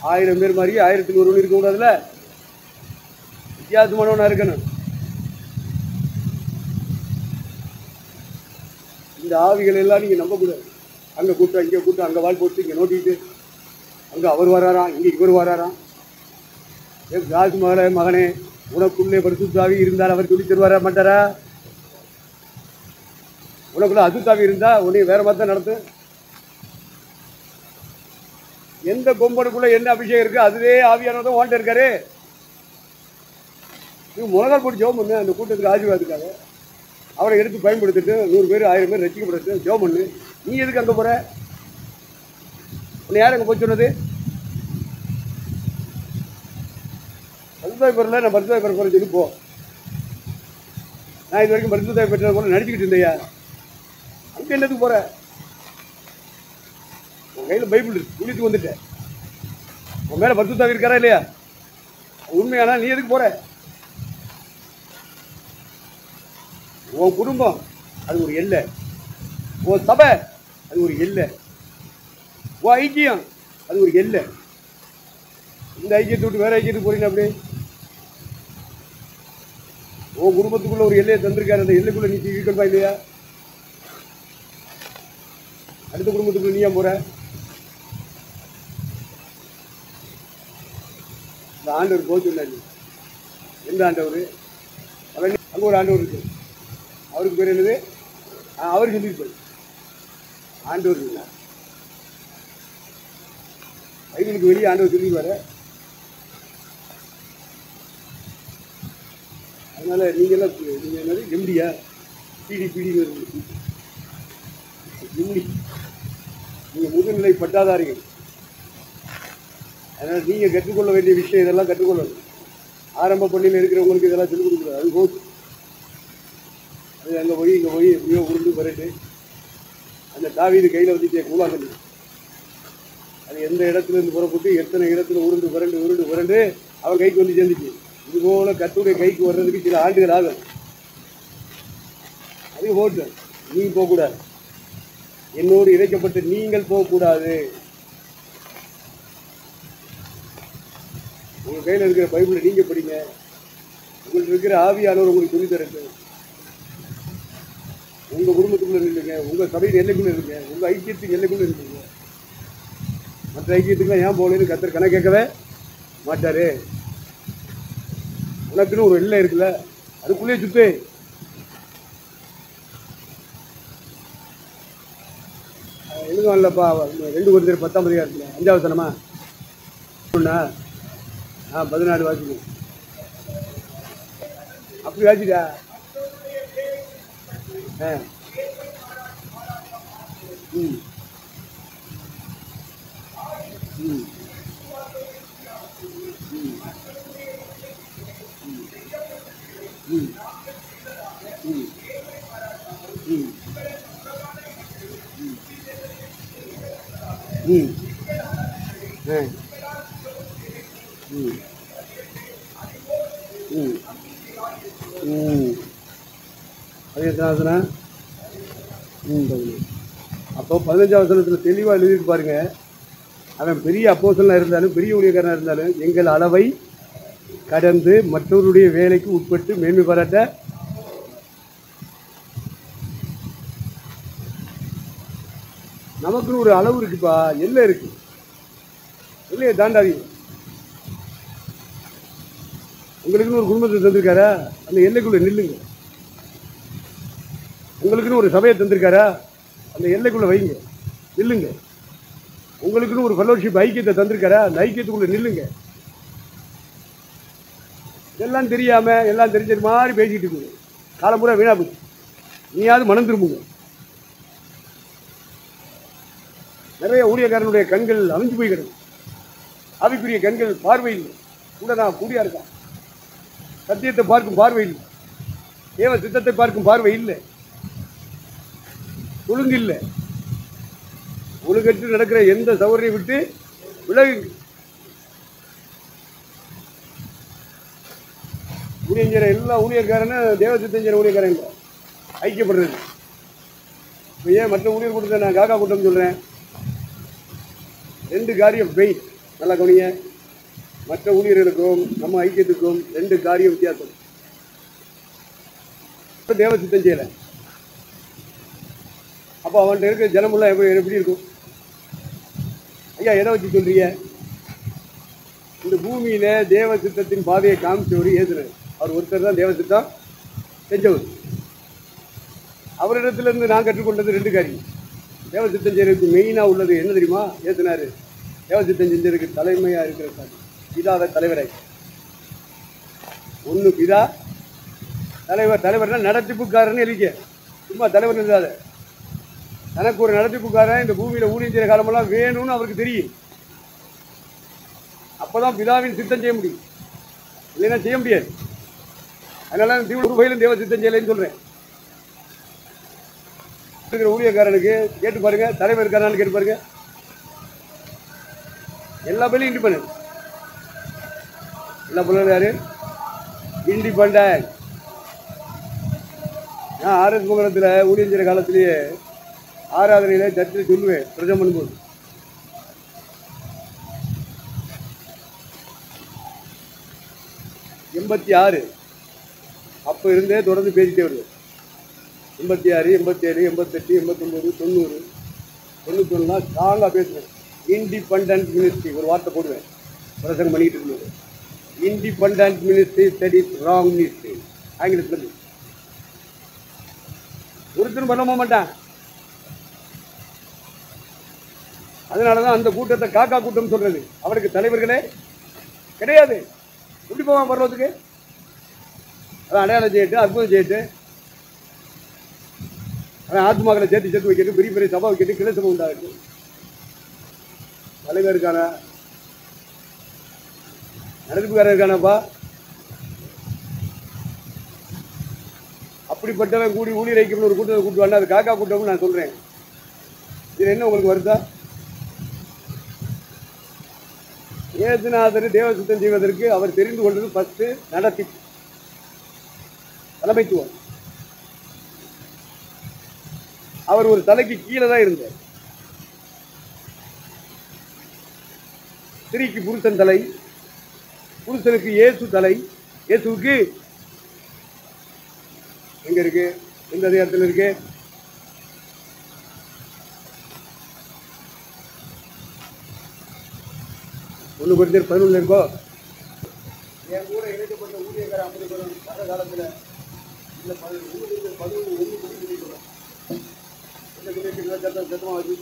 1000 பேர் மாதிரி 1000ல் ஒருவன் இருக்கக்கூடாதுல்ல. வித்தியாசமானவனா இருக்கணும். இந்த ஆவிகள் எல்லாம் நீங்க நம்பக்கூடாது. அங்க கூட்டம், இங்க கூட்டம், அங்க வால் போட்டு இங்க நோட்டிட்டு, அங்க அவர் வராராம், இங்க இவர் வராராம். ராஜ் மகனே, உனக்குள்ளே பரிசுத்த ஆவி இருந்தால் அவர் சொல்லி தருவாரா மாட்டாரா? உனக்குள்ள அசுத்தாவி இருந்தா உன்னை வேற மாதிரி தான் நடத்து. எந்த கொம்பனுக்குள்ள என்ன அபிஷேகம் இருக்கு அதுவே ஆவியானதான் வாண்ட இருக்காரு. நீங்க முழங்கால் போட்டு ஜெபம் பண்ணு, அந்த கூட்டத்துக்கு ஆசீர்வாதத்துக்காக அவரை எடுத்து பயன்படுத்திட்டு 100 பேர் 1000 பேர் ரசிக்கப்பட்டு ஜெபம் பண்ணு. நீ எதுக்கு அங்க போற? உன்னை யார் அங்க போய் சொன்னது? பரிசுத்தாவி பெறல, நான் பரிசுத்தாவி பெற போறேன் சொல்லி போ. நான் இது வரைக்கும் பரிசுத்தாவி பெற்றது போல நடிச்சுக்கிட்டு இருந்தையா? அங்க என்னதுக்கு போற? உன் கையில் பைபிள் இருக்கு, குளித்து வந்துட்டேன். உன் மேல பரிசுத்தாவி இருக்காரா இல்லையா? உண்மையானா நீ எதுக்கு போற? உன் குடும்பம் அது ஒரு எல்லை, உன் சபை அது ஒரு எல்லை, உன் ஐக்கியம் அது ஒரு எல்லை. இந்த ஐக்கியத்தை விட்டு வேற ஐக்கியத்துக்கு போறீங்க. அப்படி உன் குடும்பத்துக்குள்ள ஒரு எல்லையை தந்திருக்காரு. அந்த எல்லைக்குள்ள நீ இருக்கணுமா இல்லையா? அடுத்த குடும்பத்துக்குள்ள நீ ஏன் போற? இந்த ஆண்டவர் போக சொன்னாரு. எந்த ஆண்டவர்? அங்க ஒரு ஆண்டவர் இருக்கு. அவருக்கு பேர் என்னது? அவர் சொல்லியிருப்பாரு. ஆண்டவர் இல்லை, பைபிளுக்கு வெளியே ஆண்டவர் சொல்லிடுவாரு. அதனால நீங்க என்னது எம்டியா பிடி எம்டி, நீங்க முதுநிலை பட்டாதாரிகள். அதனால நீங்க கற்றுக்கொள்ள வேண்டிய விஷயம் இதெல்லாம் கற்றுக்கொள்ளணும். ஆரம்ப பள்ளியில் இருக்கிறவங்களுக்கு இதெல்லாம் சொல்லிக் கொடுக்குறது அது போது. அது அங்கே போய் இங்கே போய் எப்படியோ உருண்டு பரட்டு அந்த தாவீது கையில் வந்துட்டே கூழாங்கல்லி. அது எந்த இடத்துல இருந்து புறப்பட்டு எத்தனை இடத்துல உருண்டு புரண்டு அவன் கைக்கு வந்து சேர்ந்துச்சு. இது போல கத்துடைய கைக்கு வர்றதுக்கு சில ஆண்டுகள் ஆகும். அது போட்டு நீங்க போகக்கூடாது. என்னோடு இணைக்கப்பட்டு நீங்கள் போகக்கூடாது. உங்கள் கையில் இருக்கிற பைபிளை நீங்கள் படிங்க. உங்களுக்கு இருக்கிற ஆவியானவர் உங்களுக்கு சொல்லி தரட்டு. உங்கள் குடும்பத்துக்குள்ளே இருந்துங்க, உங்கள் சபையின் எல்லைக்குள்ளே இருங்க, உங்கள் ஐக்கியத்தின் எல்லைக்குள்ளே இருந்துங்க. மற்ற ஐக்கியத்துக்குலாம் ஏன் போகலன்னு கர்த்தர் கணக்கு கேட்கவே மாட்டாரு. உனக்குன்னு ஒரு எல்லை இருக்குல்ல, அதுக்குள்ளேயே சுத்து. எழுதுவான்லப்பா 2 Corinthians 10 5வது வசனமா 14 வாசிக்கும். அப்படி வாசிடா. ம் ம் ம் ம் ம் ம் அது எத்தனை வசனம்? அப்போ 15வது வசனத்தில் தெளிவாக எழுதிட்டு பாருங்க. அவன் பெரிய அப்போஸ்தலனாக இருந்தாலும் பெரிய ஊழியக்காரனாக இருந்தாலும் எங்கள் அளவை கடந்து மற்றவருடைய வேலைக்கு உட்பட்டு மேன்மை பாராட்ட நமக்குன்னு ஒரு அளவு இருக்குப்பா, எல்லை இருக்கு. எல்லையை தாண்டாதீங்க. உங்களுக்குன்னு ஒரு குடும்பத்தை தந்திருக்காரா, அந்த எல்லைக்குள்ள நில்லுங்க. உங்களுக்குன்னு ஒரு சபையை தந்திருக்காரா, அந்த எல்லைக்குள்ள வைங்க, நில்லுங்க. உங்களுக்குன்னு ஒரு ஃபெலோஷிப் ஐக்கியத்தை தந்திருக்காரா, அந்த ஐக்கியத்துக்குள்ள நில்லுங்க. எல்லாம் தெரியாம எல்லாம் தெரிஞ்ச மாதிரி பேசிக்கிட்டு இருக்குங்க. காலம்பூரா வீணா போச்சு. நீயாவது மனம் திரும்புங்க. நிறைய ஊழியக்காரனுடைய கண்கள் அவிஞ்சு போய் கிடக்கு. ஆவிக்குரிய கண்கள் பார்வையில் கூட நான் கூடியா இருக்கான். சத்தியத்தை பார்க்கும் பார்வை இல்லை, தேவ சித்தத்தை பார்க்கும் பார்வை இல்லை, ஒழுங்கு இல்லை. ஒழுங்கற்று நடக்கிற எந்த சௌகரியம் விட்டு விலகுங்க. ஊழியஞ்சர எல்லா ஊழியர்காரனும் தேவ சித்தஞ்சர ஊழியக்காரங்க ஐக்கியப்படுறது. இப்போ ஏன் மற்ற ஊழியர் கூட்டத்தை நான் காக்கா கூட்டம் சொல்கிறேன்? 2 காரியம் பெயின். நல்லா கவனிங்க. மற்ற ஊழியர்களுக்கும் நம்ம ஐக்கியத்துக்கும் 2 காரியம் வித்தியாசம். இப்போ தேவ சித்தம் செய்யலை. அப்போ அவன்கிட்ட இருக்க ஜனமுள்ள எப்படி இருக்கும்? ஐயா எதை வச்சு சொல்றீங்க? இந்த பூமியில தேவ சித்தத்தின் பாதையை காமிச்சவர் ஏசுனர். அவர் ஒருத்தர் தான் தேவ சித்தம் செஞ்சவர். அவரிடத்துல இருந்து நான் கற்றுக்கொண்டது 2 காரியம். தேவ சித்தம் செய்யறதுக்கு மெயினாக உள்ளது என்ன தெரியுமா? ஏசுனாரு தேவ சித்தம் செஞ்சதுக்கு தலைமையாக இருக்கிற சாமி பிதாவை தலைவராய். ஒன்று பிதா தலைவர். தலைவர்னா நடத்திப்புக்காரன்னு எழுதிக்க. சும்மா தலைவர் இல்லாத எனக்கு ஒரு நடத்திப்புக்காரன் இந்த பூமியில் ஊழியம் செய்கிற காலமெல்லாம் வேணும்னு அவருக்கு தெரியும். அப்போதான் பிதாவின் சித்தம் செய்ய முடியும், இல்லைன்னா செய்ய முடியாது. அதனால ரூபாயிலும் தேவ சித்தம் செய்யலைன்னு சொல்கிறேன். இருக்கிற ஊழியக்காரனுக்கு கேட்டு பாருங்க, தலைவர் இருக்காரான்னு கேட்டு பாருங்க. எல்லா பேரும் இண்டிபெண்டன்ட். எல்லா பிள்ளைகளும் யாரு இண்டிபெண்டன்ட். நான் ஆர்எஸ் குமரத்தில் ஊழியம் செய்கிற காலத்திலேயே ஆராதனையில் சர்ச்சில் சொல்லுவேன், பிரஜம் பண்ணும்போது '86 அப்போ இருந்தே தொடர்ந்து பேசிட்டே வருது. 86, 87, 88, 89, 90, 91 ஸ்ட்ராங்காக பேசுவேன். இண்டிபெண்டன்ட் மினிஸ்ட்ரி ஒரு வார்த்தை போடுவேன். பிரசங்கம் பண்ணிட்டு இருந்தது. Independent ministry that is wrong ministry. ஆங்கிலத்தில் ஒருத்தரும் பண்ண மாட்டான். அதனால தான் அந்த கூட்டத்தை காக்கா கூட்டம் சொல்றது. அவருக்கு தலைவர்களே கிடையாது. எப்படி போவான் பரலோகத்துக்கு? அதான் அடையாளம் செய்யிட்டு, அற்புதம் செய்யிட்டு, அதான் ஆத்மாக்களை சேர்த்து வைக்கிறது, பெரிய பெரிய சபை வைக்கிறது, கிளை சபை உண்டாகுது. தலைவர் இருக்கானா? நடத்துக்காரர் இருக்கானாப்பா? அப்படிப்பட்டவன் கூடி ஊழியர் ஐக்கியம்னு ஒரு கூட்டத்தை கூட்டுவாங்க. அது காக்கா கூட்டம்னு நான் சொல்றேன். இது என்ன உங்களுக்கு வருதா? ஏசுநாதர் தேவ சுத்தம் செய்வதற்கு அவர் தெரிந்து கொண்டது ஃபர்ஸ்ட் நடத்தி தலைமைத்துவம். அவர் ஒரு தலைக்கு கீழே தான் இருந்தார். ஸ்திரீக்கு புருஷன் தலை, புருஷனுக்கு இயேசு தலை. இயேசுவுக்கு எங்க இருக்கு? எந்த அதிகாரத்தில் இருக்கு? ஒன்று குறித்தர் 11 இருக்கோ? என் கூட இணைக்கப்பட்ட ஊழியக்காரன் அப்படி சொல்லணும். வர காலத்தில் இந்த 11 சத்தமாக வச்சு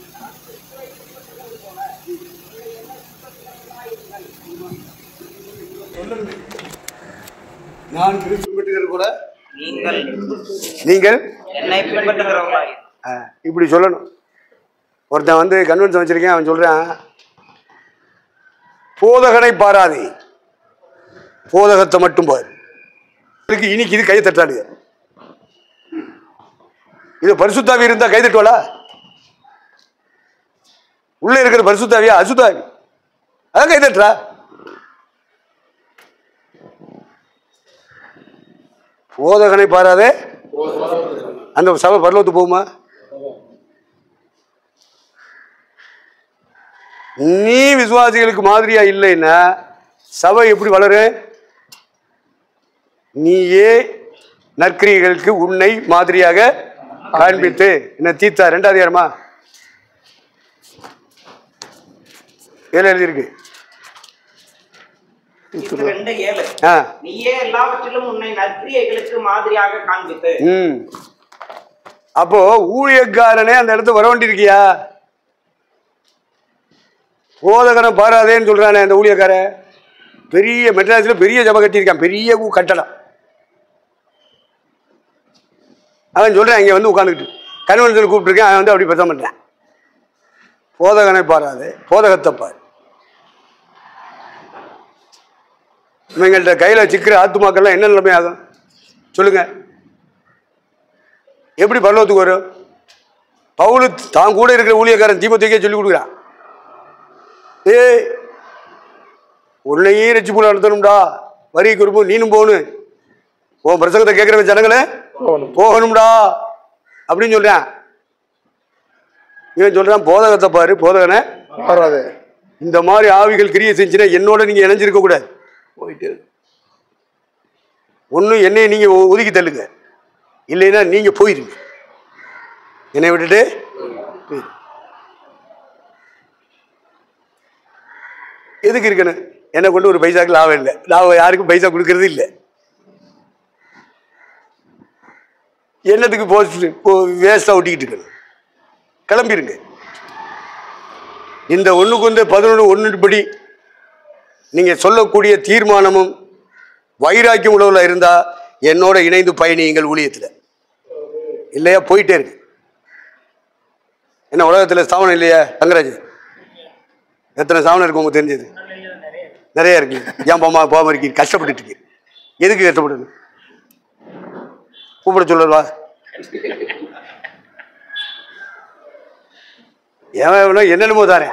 நான் கிறிஸ்து பின்பற்றுகிறது கூட நீங்கள் என்னை பின்பற்றுகிறவர்களாய். இப்படி சொல்லணும். ஒருத்தன் வந்து கன்வென்ஷன் வச்சிருக்கேன், அவன் சொல்றான், போதகனை பாராதே, போதகத்தை மட்டும் பாரு. இன்னைக்கு இது கையை தட்டாடு. இது பரிசுத்தாவி இருந்தா கை தட்டுவாளா? உள்ள இருக்கிற பரிசுத்தாவியா அசுத்தாவி? அதான் கை தட்டுறா. போதகனை பாராதே அந்த சபை பரலோகத்து போகுமா? நீ விசுவாசிகளுக்கு மாதிரியா இல்லைன்னா சபை எப்படி வளரு? நீயே நற்கிரியைகளுக்கு உன்னை மாதிரியாக காண்பித்து என்ன தீத்தா 2 அதிகாரமா ஏழு எழுதியிருக்கு. நீயே எல்லாவற்றிலும் உன்னை நற்கிரியைகளுக்கு மாதிரியாக காண்பித்து. அப்போ ஊழியக்காரனே அந்த இடத்துல வர வேண்டியிருக்கியா? போதகனை பாராதேன்னு சொல்றானே அந்த ஊழியக்கார. பெரிய மெட்ராஸ்ல பெரிய சபை கட்டியிருக்கான், பெரிய கட்டடம். அவன் சொல்றான், இங்க வந்து உட்காந்துக்கிட்டு கன்வென்ஷன் கூப்பிட்டுருக்கேன், அவன் வந்து அப்படி பேச மாட்டான். போதகனை பாராது, போதகத்தை பாரு. இவங்கள்ட்ட கையில சிக்கிற ஆத்துமாக்கள்லாம் என்ன நிலைமை ஆகும் சொல்லுங்க? எப்படி பரலோகத்துக்கு வரும்? பவுல் தான் கூட இருக்கிற ஊழியக்காரன் தீமோத்தேயுக்கே சொல்லி கொடுக்குறான், உன்னையே ரட்சிப்பு நடத்தணும்டா, வரி குறும்பு நீனும் போகணும், உன் பிரசங்கத்தை கேட்கிற ஜனங்களே போகணும்டா அப்படின்னு சொல்றான். இவன் சொல்றான், போதகத்தை பாரு, போதகனை பாராது. இந்த மாதிரி ஆவிகள் கிரியை செஞ்சுன்னா என்னோட நீங்க இணைஞ்சிருக்க கூடாது. போயிட்டு ஒன்னும் என்னைய நீங்க ஒதுக்கி தள்ளுங்க, இல்லைன்னா நீங்க போயிருங்க, என்னை விட்டுட்டு. எதுக்கு இருக்கணும்? என்னை கொண்டு ஒரு பைசாக்கு லாபம் இல்லை, நான் யாருக்கும் பைசா கொடுக்கறது இல்லை. என்னத்துக்கு வேஸ்டா ஒட்டிக்கிட்டு இருக்கணும்? கிளம்பிருங்க. இந்த 1:11 படி நீங்க சொல்லக்கூடிய தீர்மானமும் வைராக்கியம் உழவுல இருந்தா என்னோட இணைந்து பயணியுங்கள் ஊழியத்தில், இல்லையா போயிட்டே இருக்கு. என்ன உலகத்தில் ஸ்தாபனம் இல்லையா தங்கராஜ்? எத்தனை ஸ்தாபனம் இருக்கு உங்களுக்கு தெரிஞ்சது? நிறைய இருக்கு. ஏன் போகாம இருக்கீங்க? கஷ்டப்பட்டு இருக்கு. எதுக்கு கஷ்டப்பட்டு? கூப்பிட சொல்லவா? ஏன் என்னென்னமோ தானே,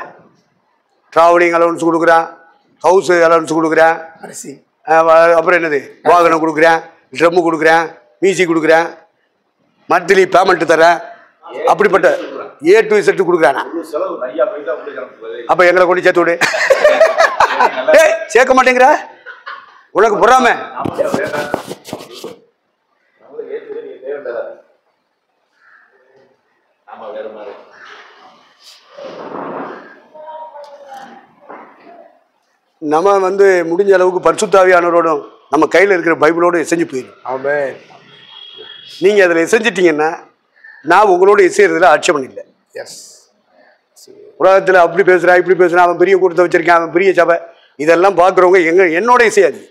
டிராவலிங் அலவன்ஸ் கொடுக்குறான், ஹவுஸ் அலவன்ஸ் கொடுக்குறேன், அப்புறம் என்னது வாகனம் கொடுக்குறேன், ட்ரம்மு கொடுக்குறேன், மியூசிக் கொடுக்குறேன், மந்த்லி பேமெண்ட் தரேன், அப்படிப்பட்ட A to Z கொடுக்குறேன். அப்ப எங்களை கொண்டு சேர்த்து விடு. சேர்க்க மாட்டேங்கிற, உனக்கு பொறாம. நம்ம வந்து முடிஞ்ச அளவுக்கு பரிசுத்தாவியானவரோடும் நம்ம கையில் இருக்கிற பைபிளோடு இசைஞ்சு போயிடும். ஆமென். நீங்கள் அதில் இசைஞ்சிட்டிங்கன்னா நான் உங்களோட இசைறதுல ஆட்சேபம் இல்லை. எஸ், உலகத்தில் அப்படி பேசுகிறான் இப்படி பேசுகிறான், அவன் பெரிய கூட்டத்தை வச்சிருக்கான், அவன் பெரிய சபை, இதெல்லாம் பார்க்குறவங்க என்னோட இசையாது.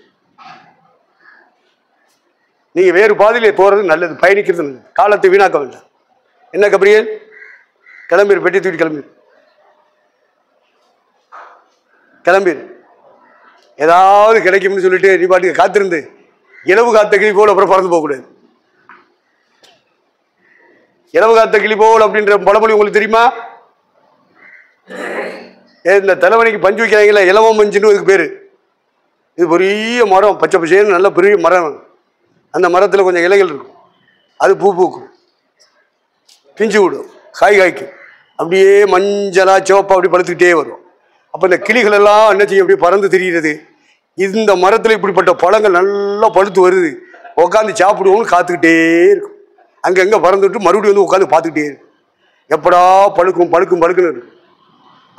நீங்கள் வேறு பாதையில் போகிறது நல்லது, பயணிக்கிறது நல்லது, காலத்தை வீணாக்க வேண்டாம். என்ன கபிரியல், கிளம்பிடு, பெட்டி தூக்கி கிளம்பிடு, கிளம்பிடு. ஏதாவது கிடைக்கும்னு சொல்லிட்டு நீ பாட்டுக்கு காத்திருந்து இலவு காத்த கிளி போல் அப்புறம் பறந்து போகக்கூடாது. இலவு காத்த கிளி போல் அப்படின்ற பழமொழி உங்களுக்கு தெரியுமா? இந்த தலைவணிக்கு பஞ்சு வைக்கிறாங்களே, இலவம் மஞ்சுன்னு இதுக்கு பேரு. இது பெரிய மரம், பச்சை பச்சைன்னு நல்ல பெரிய மரம். அந்த மரத்தில் கொஞ்சம் இலைகள் இருக்கும், அது பூ பூக்கும், பிஞ்சு விடும், காய்க்கும், அப்படியே மஞ்சளா சிவப்பா அப்படி படுத்துக்கிட்டே வரும். அப்போ இந்த கிளிகள் எல்லாம் என்ன செய்யும், அப்படியே பறந்து திரிகிறது. இந்த மரத்தில் இப்படிப்பட்ட பழங்கள் நல்லா பழுத்து வருது, உட்காந்து சாப்பிடுவோம்னு காத்துக்கிட்டே இருக்கும். அங்கங்கே பறந்துட்டு மறுபடியும் வந்து உட்காந்து பார்த்துக்கிட்டே இருக்கும். எப்படா பழுக்கும் பழுக்கும் பழுக்குன்னு இருக்கு.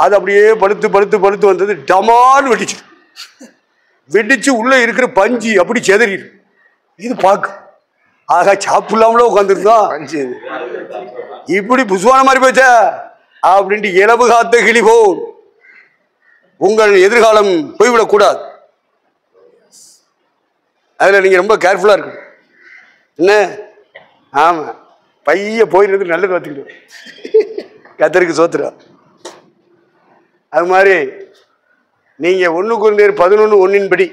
அது அப்படியே பழுத்து பழுத்து பழுத்து வந்தது டமான்னு வெடிச்சு வெடிச்சு உள்ள இருக்கிற பஞ்சு அப்படி செதறிடு. இது பார்க்க ஆகா சாப்பிடலாமல உட்காந்துருந்தோம், இப்படி புசுவான மாதிரி போச்சா அப்படின்ட்டு இலவு காத்த கிளி போல் உங்கள் எதிர்காலம் போய்விடக்கூடாது. அதில் நீங்கள் ரொம்ப கேர்ஃபுல்லாக இருக்கணும். என்ன? ஆமாம், பைய போயிடுறது நல்லது பார்த்துக்கிட்டு கத்தருக்கு சோத்துறோம். அது மாதிரி நீங்கள் 1 Corinthians 11:1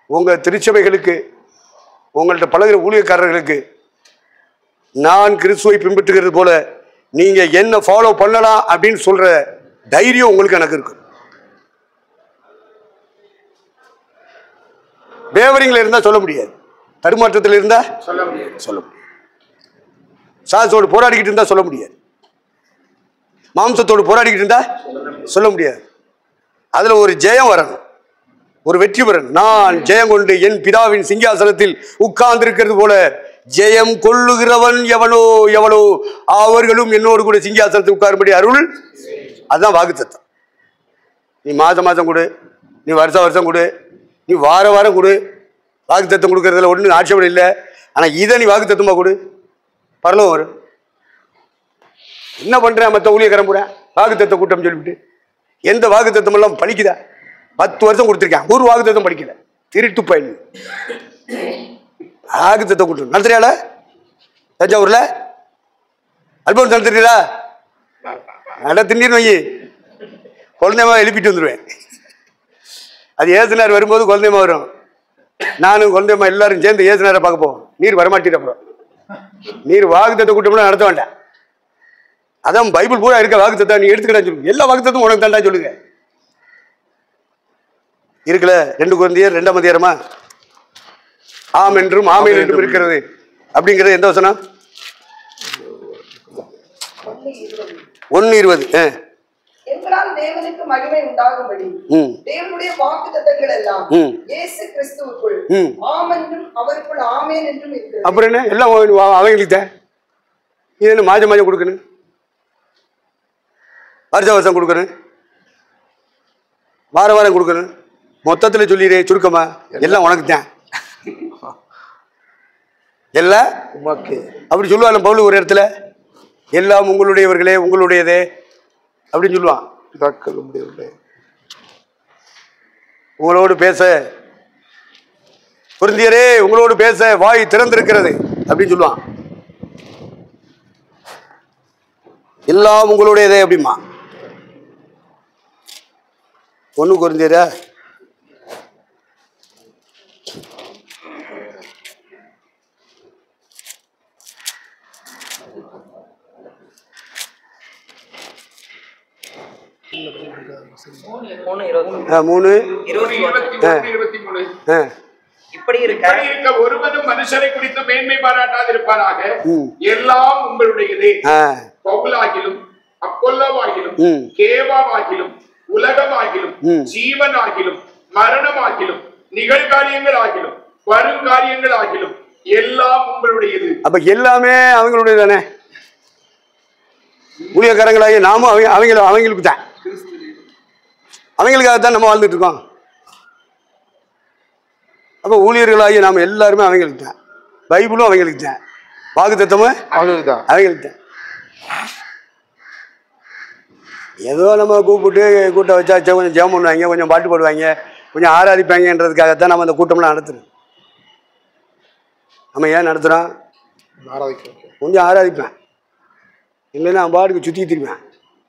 உங்கள் திருச்சபைகளுக்கு உங்கள்கிட்ட பழகிற ஊழியக்காரர்களுக்கு நான் கிறிஸ்துவை பின்பற்றுகிறது போல நீங்கள் என்ன ஃபாலோ பண்ணலாம் அப்படின்னு சொல்கிற தைரியம் உங்களுக்கு எனக்கு இருக்கு. வேவரிங்கில் இருந்தால் சொல்ல முடியாது, தடுமாற்றத்தில் இருந்தால் சொல்ல முடியாது, சாசோடு போராடிக்கிட்டு இருந்தால் சொல்ல முடியாது, மாம்சத்தோடு போராடிக்கிட்டு இருந்தா சொல்ல முடியாது. அதுல ஒரு ஜெயம் வரணும், ஒரு வெற்றி பெறணும். நான் ஜெயம் கொண்டு என் பிதாவின் சிங்காசனத்தில் உட்கார்ந்து இருக்கிறது போல ஜெயம் கொள்ளுகிறவன் எவனோ எவனோ அவர்களும் என்னோடு கூட சிங்காசனத்தில் உட்காரும்படி அருள். அதுதான் வாக்குத்தத்தம். நீ மாதம் மாதம் கொடு, நீ வருஷம் வருஷம் கொடு, நீ வார வாரம் கொடு, வாக்குத்தத்தம் கொடுக்கறதுல ஒன்றும் ஆட்சேபம் இல்லை. ஆனால் இதை நீ வாக்குத்தத்தமாக கொடு, பரலோகம் வரும். என்ன பண்றேன் மற்ற ஊழியக்காரன் போறேன் வாக்குத்தத்த கூட்டம் சொல்லிவிட்டு எந்த வாக்குத்தத்தம் எல்லாம் படிக்குதா? 10 வருஷம் கொடுத்துருக்கேன், ஒரு வாக்குத்தத்தம் படிக்கல, திருட்டு பையன். வாக்குத்தத்த கூட்டம் நடத்துறியால? தஞ்சாவூர்ல அல்பம் நடத்துறீங்களா? நட திண்ணீர் வை, குழந்தைமா எழுப்பிட்டு வந்துடுவேன். அது ஏசுனார் வரும்போது குழந்தைமா வரும், நானும் குழந்தைமா எல்லாரும் சேர்ந்து ஏசுனாரை பார்க்க போவோம். நீர் வரமாட்டீர், அப்புறம் நீர் வாக்குத்தத்த கூட்டம்லாம் நடத்த வேண்டாம். அதான் பைபிள் பூரா இருக்க வாக்குத்தத்தா நீ எடுத்துக்கிட்டா சொல்லுங்க, எல்லா வாக்குத்தத்தும் உனக்கு தாண்டா சொல்லுங்க. இருக்குல்ல 2 Corinthians 2ஆம் அதிகாரமா ஆம் என்றும் ஆமேன் என்றும் இருக்கிறது அப்படிங்கிறது எந்த வசனம்? 1:20. எங்களால் தேவனுக்கு மகிமை உண்டாகும்படி தேவனுடைய வாக்குத்தத்தங்கள் எல்லாம் இயேசு கிறிஸ்துவுக்குள் ஆம் என்றும் அவருக்குள் ஆமென் என்றும் இருக்கிறது. அப்புறம் என்ன எல்லாம் அவங்களுக்கு தான். இது என்ன மாஜம் மாஜம் கொடுக்கணும், வருஷம் வருஷம் கொடுக்கணும், வாரம் வாரம் கொடுக்கணும், மொத்தத்தில் சொல்லிடு சுருக்கமா எல்லாம் உனக்கு தான், எல்லாம் உமக்கு அப்படி சொல்லுவாங்க பவுல் ஒரு இடத்துல. எல்லாம் உங்களுடையவர்களே உங்களுடையதே அப்படின்னு சொல்லுவான். உங்களோடு பேச கொரிந்தியரே உங்களோடு பேச வாய் திறந்திருக்கிறது அப்படின்னு சொல்லுவான். எல்லாம் உங்களுடையதே அப்படிமா. 1 Corinthians 3:23. இப்படி இருக்க ஒருவனும் மனுஷரை குறித்து மேன்மை பாராட்டாதிருப்பாராக. எல்லாம் உங்களுடையது. பவுலாகிலும் அப்பொல்லோவாகிலும் கேபாவாகிலும் உலகமாகிலும் ஜீவனாகிலும் மரணமாகிலும் நிகழ்காரியங்கள் ஆகிலும் வருங்காரியங்கள் ஆகிலும் எல்லாம் உங்களுடையது. அப்ப எல்லாமே அவங்களுடைய தானே. ஊழியக்காரங்களாகி நாமும் அவங்களுக்கு தான், அவங்களுக்காகத்தான் நம்ம வாழ்ந்துட்டு இருக்கோம். அப்ப ஊழியர்களாகி நாம எல்லாருமே அவங்களுக்கு தான், பைபிளும் அவங்களுக்கு தான், வாக்குத்தத்தமும் அவங்களுக்கு தான். ஏதோ நம்ம கூட்டம் வச்சா கொஞ்சம் ஜெபம் பண்ணுவாங்க, கொஞ்சம் பாட்டு போடுவாங்க, கொஞ்சம் ஆராதிப்பாங்கன்றதுக்காகத்தான் நம்ம அந்த கூட்டம்லாம் நடத்துறோம். நம்ம ஏன் நடத்துகிறோம்? கொஞ்சம் ஆராதிப்பேன், இல்லைன்னா அவன் பாட்டுக்கு சுற்றி திரும்பேன்,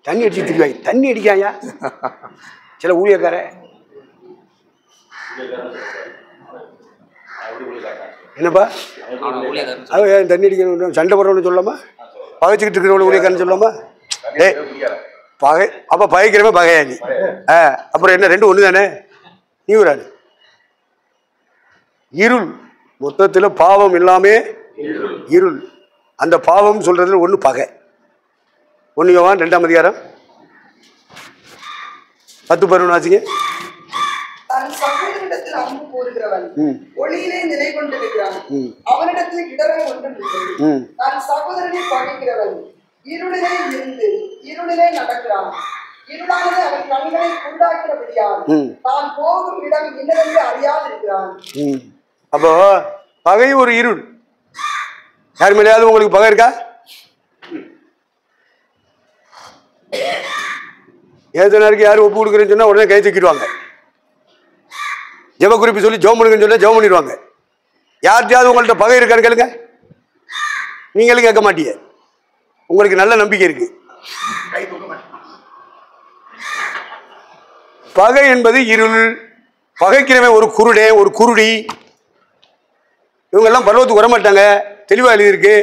தண்ணி அடிச்சு திருவாங்க. தண்ணி அடிக்காயா சில ஊழியக்கார? என்னப்பா அது ஏன் தண்ணி அடிக்கணும்? சண்டை போடுறவனு சொல்லாமா? பகைச்சிக்கிட்டு இருக்கிறவனு ஊழியக்காரன்னு சொல்லாமா? பகை அப்போ பகைக்கிறவன் பகையா நீ? அப்புறம் என்ன, 2 ஒன்று தானே? நீ ஒரு ஆள். இருள் மொத்தத்தில் பாவம் எல்லாமே இருள். அந்த பாவம் சொல்றதுல 1 பகை. 1 யோவான் 2ஆம் அதிகாரம் 10-11 வாசிங்க. அவனிடத்தில் அன்பு கூறுகிறவன் ஒளியிலே நிலை கொண்டிருக்கிறான். அவனிடத்தில் இடரல் ஒன்றும் இல்லை. நான் சகோதரனை பகைக்கிறவன் இருளிலே இருந்து இருளிலே நடக்கிறான். இருளானது அவன் கண்களை குருடாக்கிறபடியால் தான் போகும் இடம் இன்னதென்று அறியாதிருக்கிறான். அப்போ பகை ஒரு இருள். யார் மேலேயாவது உங்களுக்கு பகை இருக்கா? ஏதனாருக்கு யாரும் ஒப்பு கொடுக்குறேன்னு சொன்னா உடனே கை தூக்கிடுவாங்க. ஜெப குறிப்பு சொல்லி ஜெபம் பண்ணுங்கன்னு சொல்ல ஜெபம் பண்ணிடுவாங்க. யார்கிட்டயாவது உங்கள்கிட்ட பகை இருக்கான்னு கேளுங்க, நீங்களும் கேட்க மாட்டீங்க. உங்களுக்கு நல்ல நம்பிக்கை இருக்கு. பகை என்பது இருள். பகைக்கிறவன் ஒரு குருடே, ஒரு குருடி. இவங்கெல்லாம் பருவத்துக்கு வரமாட்டாங்க. தெளிவாக எழுதியிருக்கு.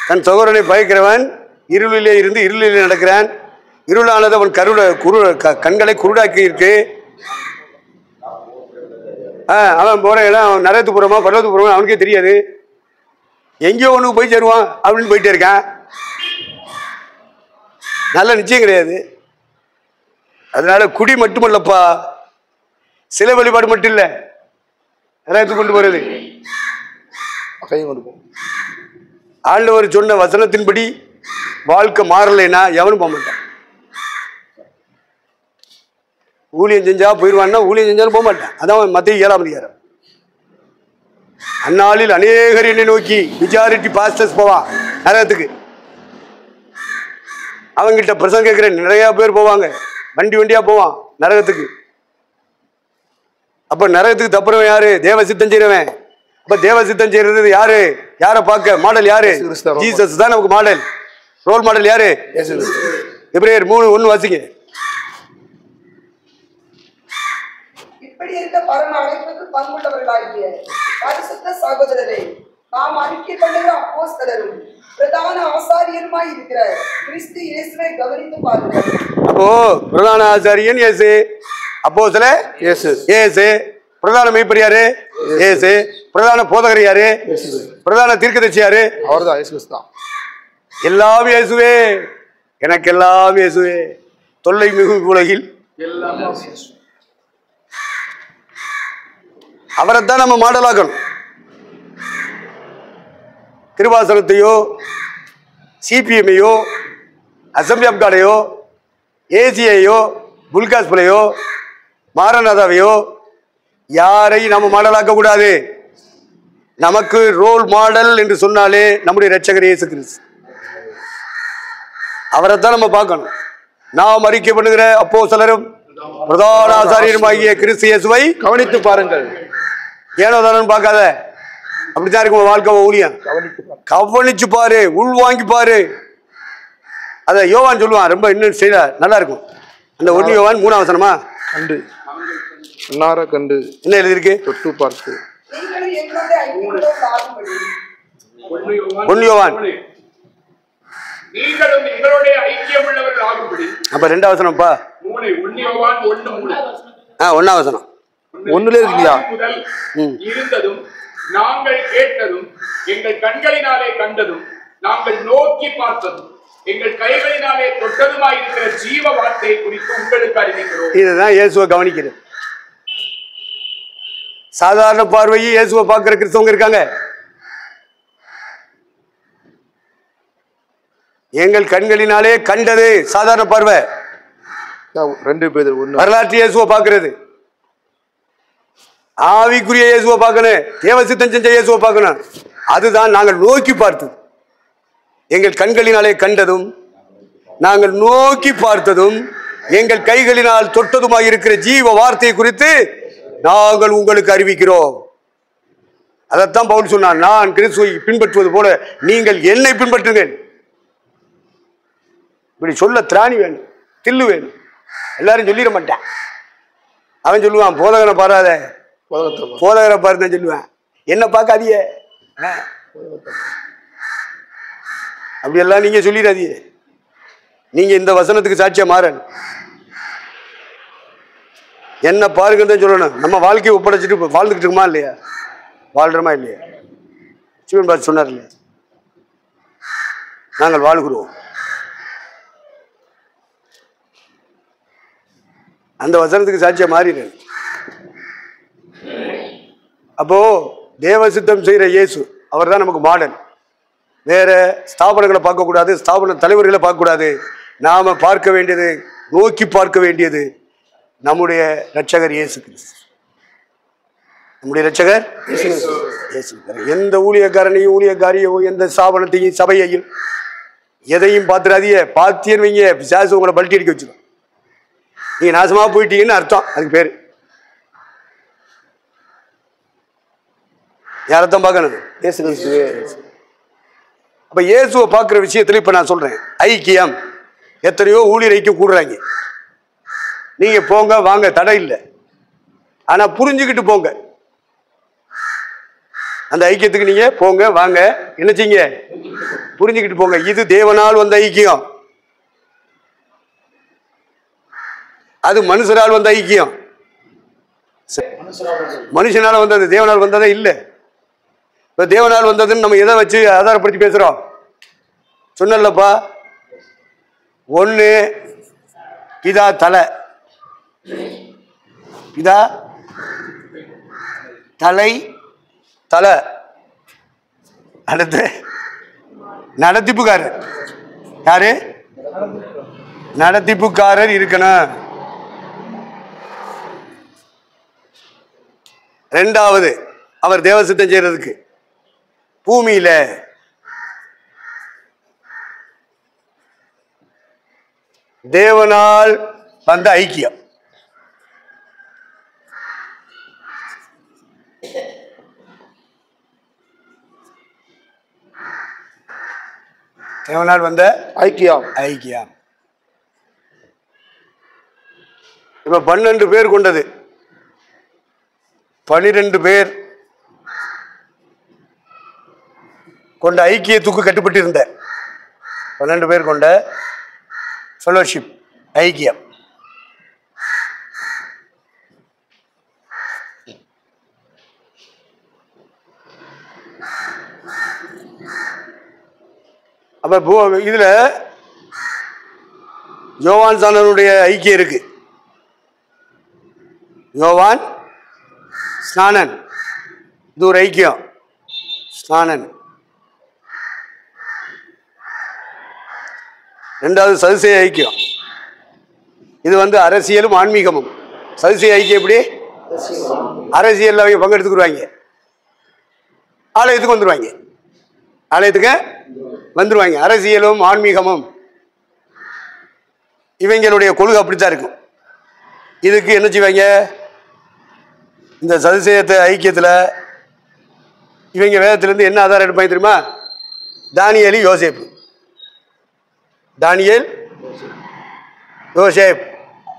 தன் சகோதரனை பகைக்கிறவன் இருளிலே இருந்து இருளிலே நடக்கிறான். இருளானது அவன் கண்களை குருடாக்கி இருக்கு. அவன் போற இடம் நரகத்துக்கு போறோமா பருவத்துக்கு போறோமா அவனுக்கே தெரியாது. எங்கேயோ ஒன்று போய் சேருவான் அப்படின்னு போயிட்டே இருக்கான். நல்ல நிச்சயம் கிடையாது. அதனால குடி மட்டுமல்லப்பா, சில வழிபாடு மட்டும் இல்லை, நரகத்துக்கு கொண்டு போறது. ஆண்டவர் சொன்ன வசனத்தின்படி வாழ்க்கை மாறலைன்னா எவனும் போக மாட்டான். ஊழியம் செஞ்சா போயிடுவான்னா ஊழியம் செஞ்சாலும் போக மாட்டான். அதான் மத்திய 7ஆம் அதிகாரம். அந்நாளில் அநேகர் என்னை நோக்கி மெஜாரிட்டி பாஸ்டர்ஸ் போவான் நரகத்துக்கு. அவங்கிட்ட பிரசங்கம் கேட்கிற நிறைய பேர் போவாங்க. வண்டி வண்டியா போவான் நரகத்துக்கு. அப்ப நரகத்துக்கு தப்புறவன் யாரு? தேவ சித்தம் செய்யறவன். அப்ப தேவ சித்தம் செய்யறது யாரு? யாரை பார்க்க மாடல் யாரு? ஜீசஸ் தான் நமக்கு மாடல். ரோல் மாடல் யாரு? எபிரேயர் 3:1 வாசிங்க. இப்படி இருக்க பரம அழைப்புக்கு பங்குள்ளவர்களாகிய பரிசுத்த சகோதரரை நாம் அறிக்கை பண்ணுகிற அப்போஸ்தலரும் பிரதான ஆசாரியருமாய் இருக்கிற கிறிஸ்து இயேசுவை கவனித்து பாருங்கள். அப்போ பிரதான ஆசாரியன் இயேசு, அப்போஸ்தலர் இயேசு, பிரதான மேய்ப்பர் யாரு? இயேசு. பிரதான போதகர் யாரு? பிரதான தீர்க்கதரிசி யாரு? அவர்தான், இயேசு தான். எல்லாம் இயேசுவே, எனக்கு எல்லாம் இயேசுவே, தொல்லை மிகு உலகில் அவரைத்தான் நம்ம மாடலாக்கணும். கிருபாசனத்தையோ சிபிஎம்ஐயோ அசம்பிளி ஆஃப் காடையோ ஏசிஐயோ புல்காஸ்பிளையோ மாரநாதாவையோ யாரையும் நம்ம மாடலாக்க கூடாது. நமக்கு ரோல் மாடல் என்று சொன்னாலே நம்முடைய இரட்சகர் இயேசு கிறிஸ்து. அவரைத்தான் நம்ம பார்க்கணும். நாம் அறிக்கை பண்ணுகிற அப்போஸ்தலரும் பிரதான ஆசாரியருமாகிய கிறிஸ்து இயேசுவை கவனித்து பாருங்கள். ஏனோ தானு பார்க்காத. அப்படித்தான் இருக்கும் வாழ்க்கை ஊழியம். கவனிச்சு பாரு, உள்வாங்கி பாரு. அத யோவான் சொல்லுவான், ரொம்ப இன்னும் செய்ய நல்லா இருக்கும். அந்த 1 யோவான் 3ஆம் வசனமா? கண்டு கண்டு என்ன எழுதிருக்கு? தொட்டு பார்த்து 1 யோவான் நீங்களும் எங்களுடைய ஐக்கியம் உள்ளவர்கள் ஆகும்படி. அப்ப 2ஆம் வசனம்ப்பா. 1 யோவான் 1:3. 1ஆம் வசனம் 1ல இருக்கீங்களா? இருந்ததும் நாங்கள் கேட்டதும் எங்கள் கண்களினாலே கண்டதும் நாங்கள் நோக்கி பார்த்ததும் எங்கள் கைகளினாலே தொட்டதுமாய் இருக்கிற ஜீவ வார்த்தையை குறித்து உங்களுக்கு அறிவிக்கிறோம். இதுதான் இயேசுவை கவனிக்கிறது. சாதாரண பார்வையை இயேசுவை பார்க்கிற கிறிஸ்தவங்க இருக்காங்க. எங்கள் கண்களினாலே கண்டது சாதாரண பார்வை. 2 பேர் வரலாற்று இயேசுவை பார்க்கிறது. ஆவிக்குரிய இயேசுவை பார்க்கணும். தேவ சித்தம் செஞ்ச இயேசுவை பார்க்கணும். அதுதான் நாங்கள் நோக்கி பார்த்தது. எங்கள் கண்களினாலே கண்டதும் நாங்கள் நோக்கி பார்த்ததும் எங்கள் கைகளினால் தொட்டதுமாக இருக்கிற ஜீவ வார்த்தையை குறித்து நாங்கள் உங்களுக்கு அறிவிக்கிறோம். அதைத்தான் பவுல் சொன்னான், நான் கிறிஸ்துவை பின்பற்றுவது போல நீங்கள் என்னை பின்பற்றுங்கள். இப்படி சொல்ல திராணி வேணும், தில்லு வேணும். எல்லாரும் சொல்லிட மாட்டேன். அவன் சொல்லுவான், போதகனை பாராத, போதகரை பாருன்னு சொல்லுவேன். என்ன பார்க்காதீங்க, அப்படியெல்லாம் நீங்க சொல்லிடாதீங்க. நீங்க இந்த வசனத்துக்கு சாட்சியா மாறணும். என்ன பாருங்கன்னு தான் சொல்லணும். நம்ம வாழ்க்கையை ஒப்படைச்சிட்டு வாழ்ந்துக்கிட்டு இருக்குமா இல்லையா? வாழ்றோமா இல்லையா? சிவன் பாத்து சொன்னார் இல்லையா, நாங்கள் வாழ்கிறோம். அந்த வசனத்துக்கு சாட்சியா மாறிடு. அப்போ தேவ சித்தம் செய்கிற இயேசு அவர் தான் நமக்கு மாடல். வேற ஸ்தாபனங்களை பார்க்கக்கூடாது, ஸ்தாபன தலைவர்களை பார்க்கக்கூடாது. நாம பார்க்க வேண்டியது, நோக்கி பார்க்க வேண்டியது நம்முடைய இரட்சகர் இயேசு கிறிஸ்து. நம்முடைய இரட்சகர் இயேசு. எந்த ஊழியக்காரனையும் ஊழியக்காரியோ எந்த ஸ்தாபனத்தையும் சபையையும் எதையும் பார்த்துடாதீங்க. பார்த்தியன்னு வைங்க, பிசாசு உங்களை பல்ட்டி அடிக்க வச்சிடும். நீங்க நாசமா போயிட்டீங்கன்னு அர்த்தம். அதுக்கு பேரு யாரத்தான் பார்க்கணும்? இயேசு கிறிஸ்துவே. அப்ப இயேசுவை பார்க்கிற விஷயத்துல இப்ப நான் சொல்றேன், ஐக்கியம். எத்தனையோ ஊழியர் ஐக்கியம் கூடுறாங்க. நீங்க போங்க வாங்க, தடை இல்லை. ஆனா புரிஞ்சுக்கிட்டு போங்க. அந்த ஐக்கியத்துக்கு நீங்க போங்க வாங்க, என்ன செய்யுங்க? புரிஞ்சுக்கிட்டு போங்க. இது தேவனால் வந்த ஐக்கியம், அது மனுஷரால் வந்த ஐக்கியம். மனுஷனால வந்தது, தேவனால் வந்ததே இல்லை. இப்ப தேவனால் வந்ததுன்னு நம்ம எதை வச்சு ஆதாரப்படுத்தி பேசுறோம்? சொன்னல்லப்பா, ஒண்ணு பிதா தலை, பிதா தலை தலை. அடுத்து நடத்திப்புக்காரர். யாரு? நடத்திப்புக்காரர் இருக்கணும். ரெண்டாவது, அவர் தேவசித்தம் செய்யறதுக்கு பூமியில தேவனால் வந்த ஐக்கியம். தேவனால் வந்த ஐக்கியம். ஐக்கியம் இப்ப 12 பேர் கொண்டது. 12 பேர் கொண்ட ஐக்கியத்துக்கு கட்டுப்பட்டு இருந்த 12 பேர் கொண்ட ஃபெலோஷிப், ஐக்கியம். அப்ப இதுல யோவான் ஸ்நானனுடைய ஐக்கியம் இருக்கு. யோவான் ஸ்நானன், இது ஒரு ஐக்கியம். ஸ்நானன். ரெண்டாவது சதுசேய ஐக்கியம். இது அரசியலும் ஆன்மீகமும். சதுசேய ஐக்கியம் எப்படி? அரசியல் அவங்க பங்கெடுத்துக்குருவாங்க, ஆலயத்துக்கு வந்துருவாங்க. ஆலயத்துக்கு வந்துருவாங்க. அரசியலும் ஆன்மீகமும் இவங்களுடைய கொள்கை அப்படித்தான் இருக்கும். இதுக்கு என்ன செய்வாங்க? இந்த சதுசேயத்தை ஐக்கியத்தில் இவங்க வேதத்திலேருந்து என்ன ஆதாரம் எடுப்பாங்க தெரியுமா? தானியேல், யோசேப்பு. தானியேல், யோசேப்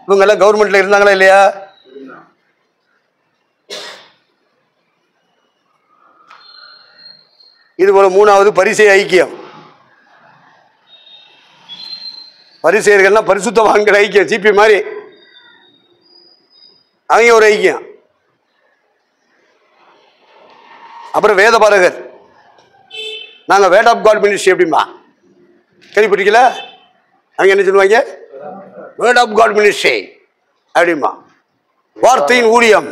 இவங்கெல்லாம் கவர்மெண்ட்ல இருந்தாங்களா இல்லையா? இது போல மூணாவது பரிசேய ஐக்கியம். பரிசேயர்கள்னா பரிசுத்தவான்கள் ஐக்கியம், சிபி மாதிரி. அவங்க ஒரு ஐக்கியம். அப்புறம் வேத பாரகர், நாங்க வேர்ட் ஆஃப் காட் மினிஸ்ட்ரி அப்படிமா கேள்விப்பட்டிருக்கல? அவங்க என்ன சொல்லுவாங்க? வேர்ட் ஆஃப் காட் மினிஸ்ட்ரி அப்படிமா. வார்த்தையின் ஊழியம்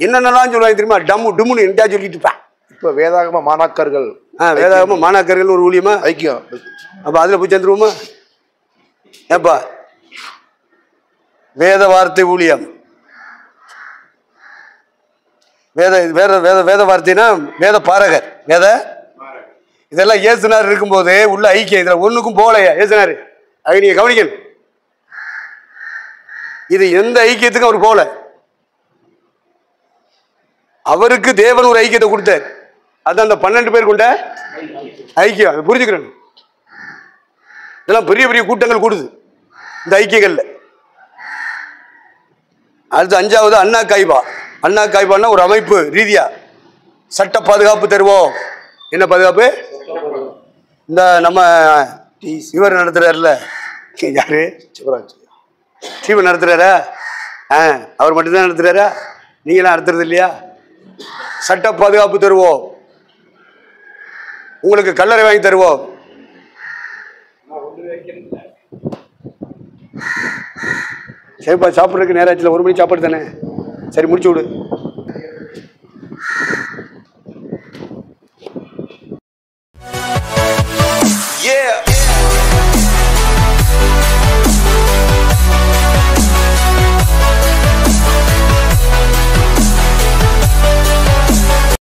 என்னென்னலாம் சொல்லுவாங்க தெரியுமா? டம்மு டும்முன்னு என்டா சொல்லிட்டு இருப்பேன். இப்போ வேதாகம மாணாக்கர்கள், வேதாகம மாணாக்கர்கள் ஒரு ஊழியமா ஐக்கியம். அப்ப அதுல போய் சேர்ந்துருவோமா? ஏப்பா, வேத வார்த்தை ஊழியம். வேத வேத வேத வேத வார்த்தைனா வேத பாரகர், வேத இதெல்லாம் இயேசுனார் இருக்கும்போது உள்ள ஐக்கியம். இதுல ஒண்ணுக்கும் போகலையா இயேசுனார்? அது நீங்க கவனிக்கணும். இது எந்த ஐக்கியத்துக்கும் அவர் போகல. அவருக்கு தேவன் ஒரு ஐக்கியத்தை கொடுத்தார். அது அந்த 12 பேர் கொண்ட ஐக்கியம். அதை புரிஞ்சுக்கிறேன். இதெல்லாம் பெரிய பெரிய கூட்டங்கள் கூடுது இந்த ஐக்கியங்கள்ல. அடுத்து 5வது அண்ணா காய்பா. அண்ணா காய்பான்னா ஒரு அமைப்பு ரீதியா சட்ட பாதுகாப்பு தருவோம். என்ன பாதுகாப்பு? இந்த நம்ம இவர் நடத்துறாருல, யாரு? சிவராஜ் சீவன் நடத்துறாரா? அவர் மட்டும்தான் நடத்துறாரா? நீங்களாம் நடத்துறது இல்லையா? சட்ட பாதுகாப்பு தருவோம், உங்களுக்கு கல்லறை வாங்கி தருவோம். சரிப்பா, சாப்பிட்றதுக்கு நேரம் ஆச்சுல, 1 மணி சாப்பாடு தானே. சரி, முடிச்சு விடு.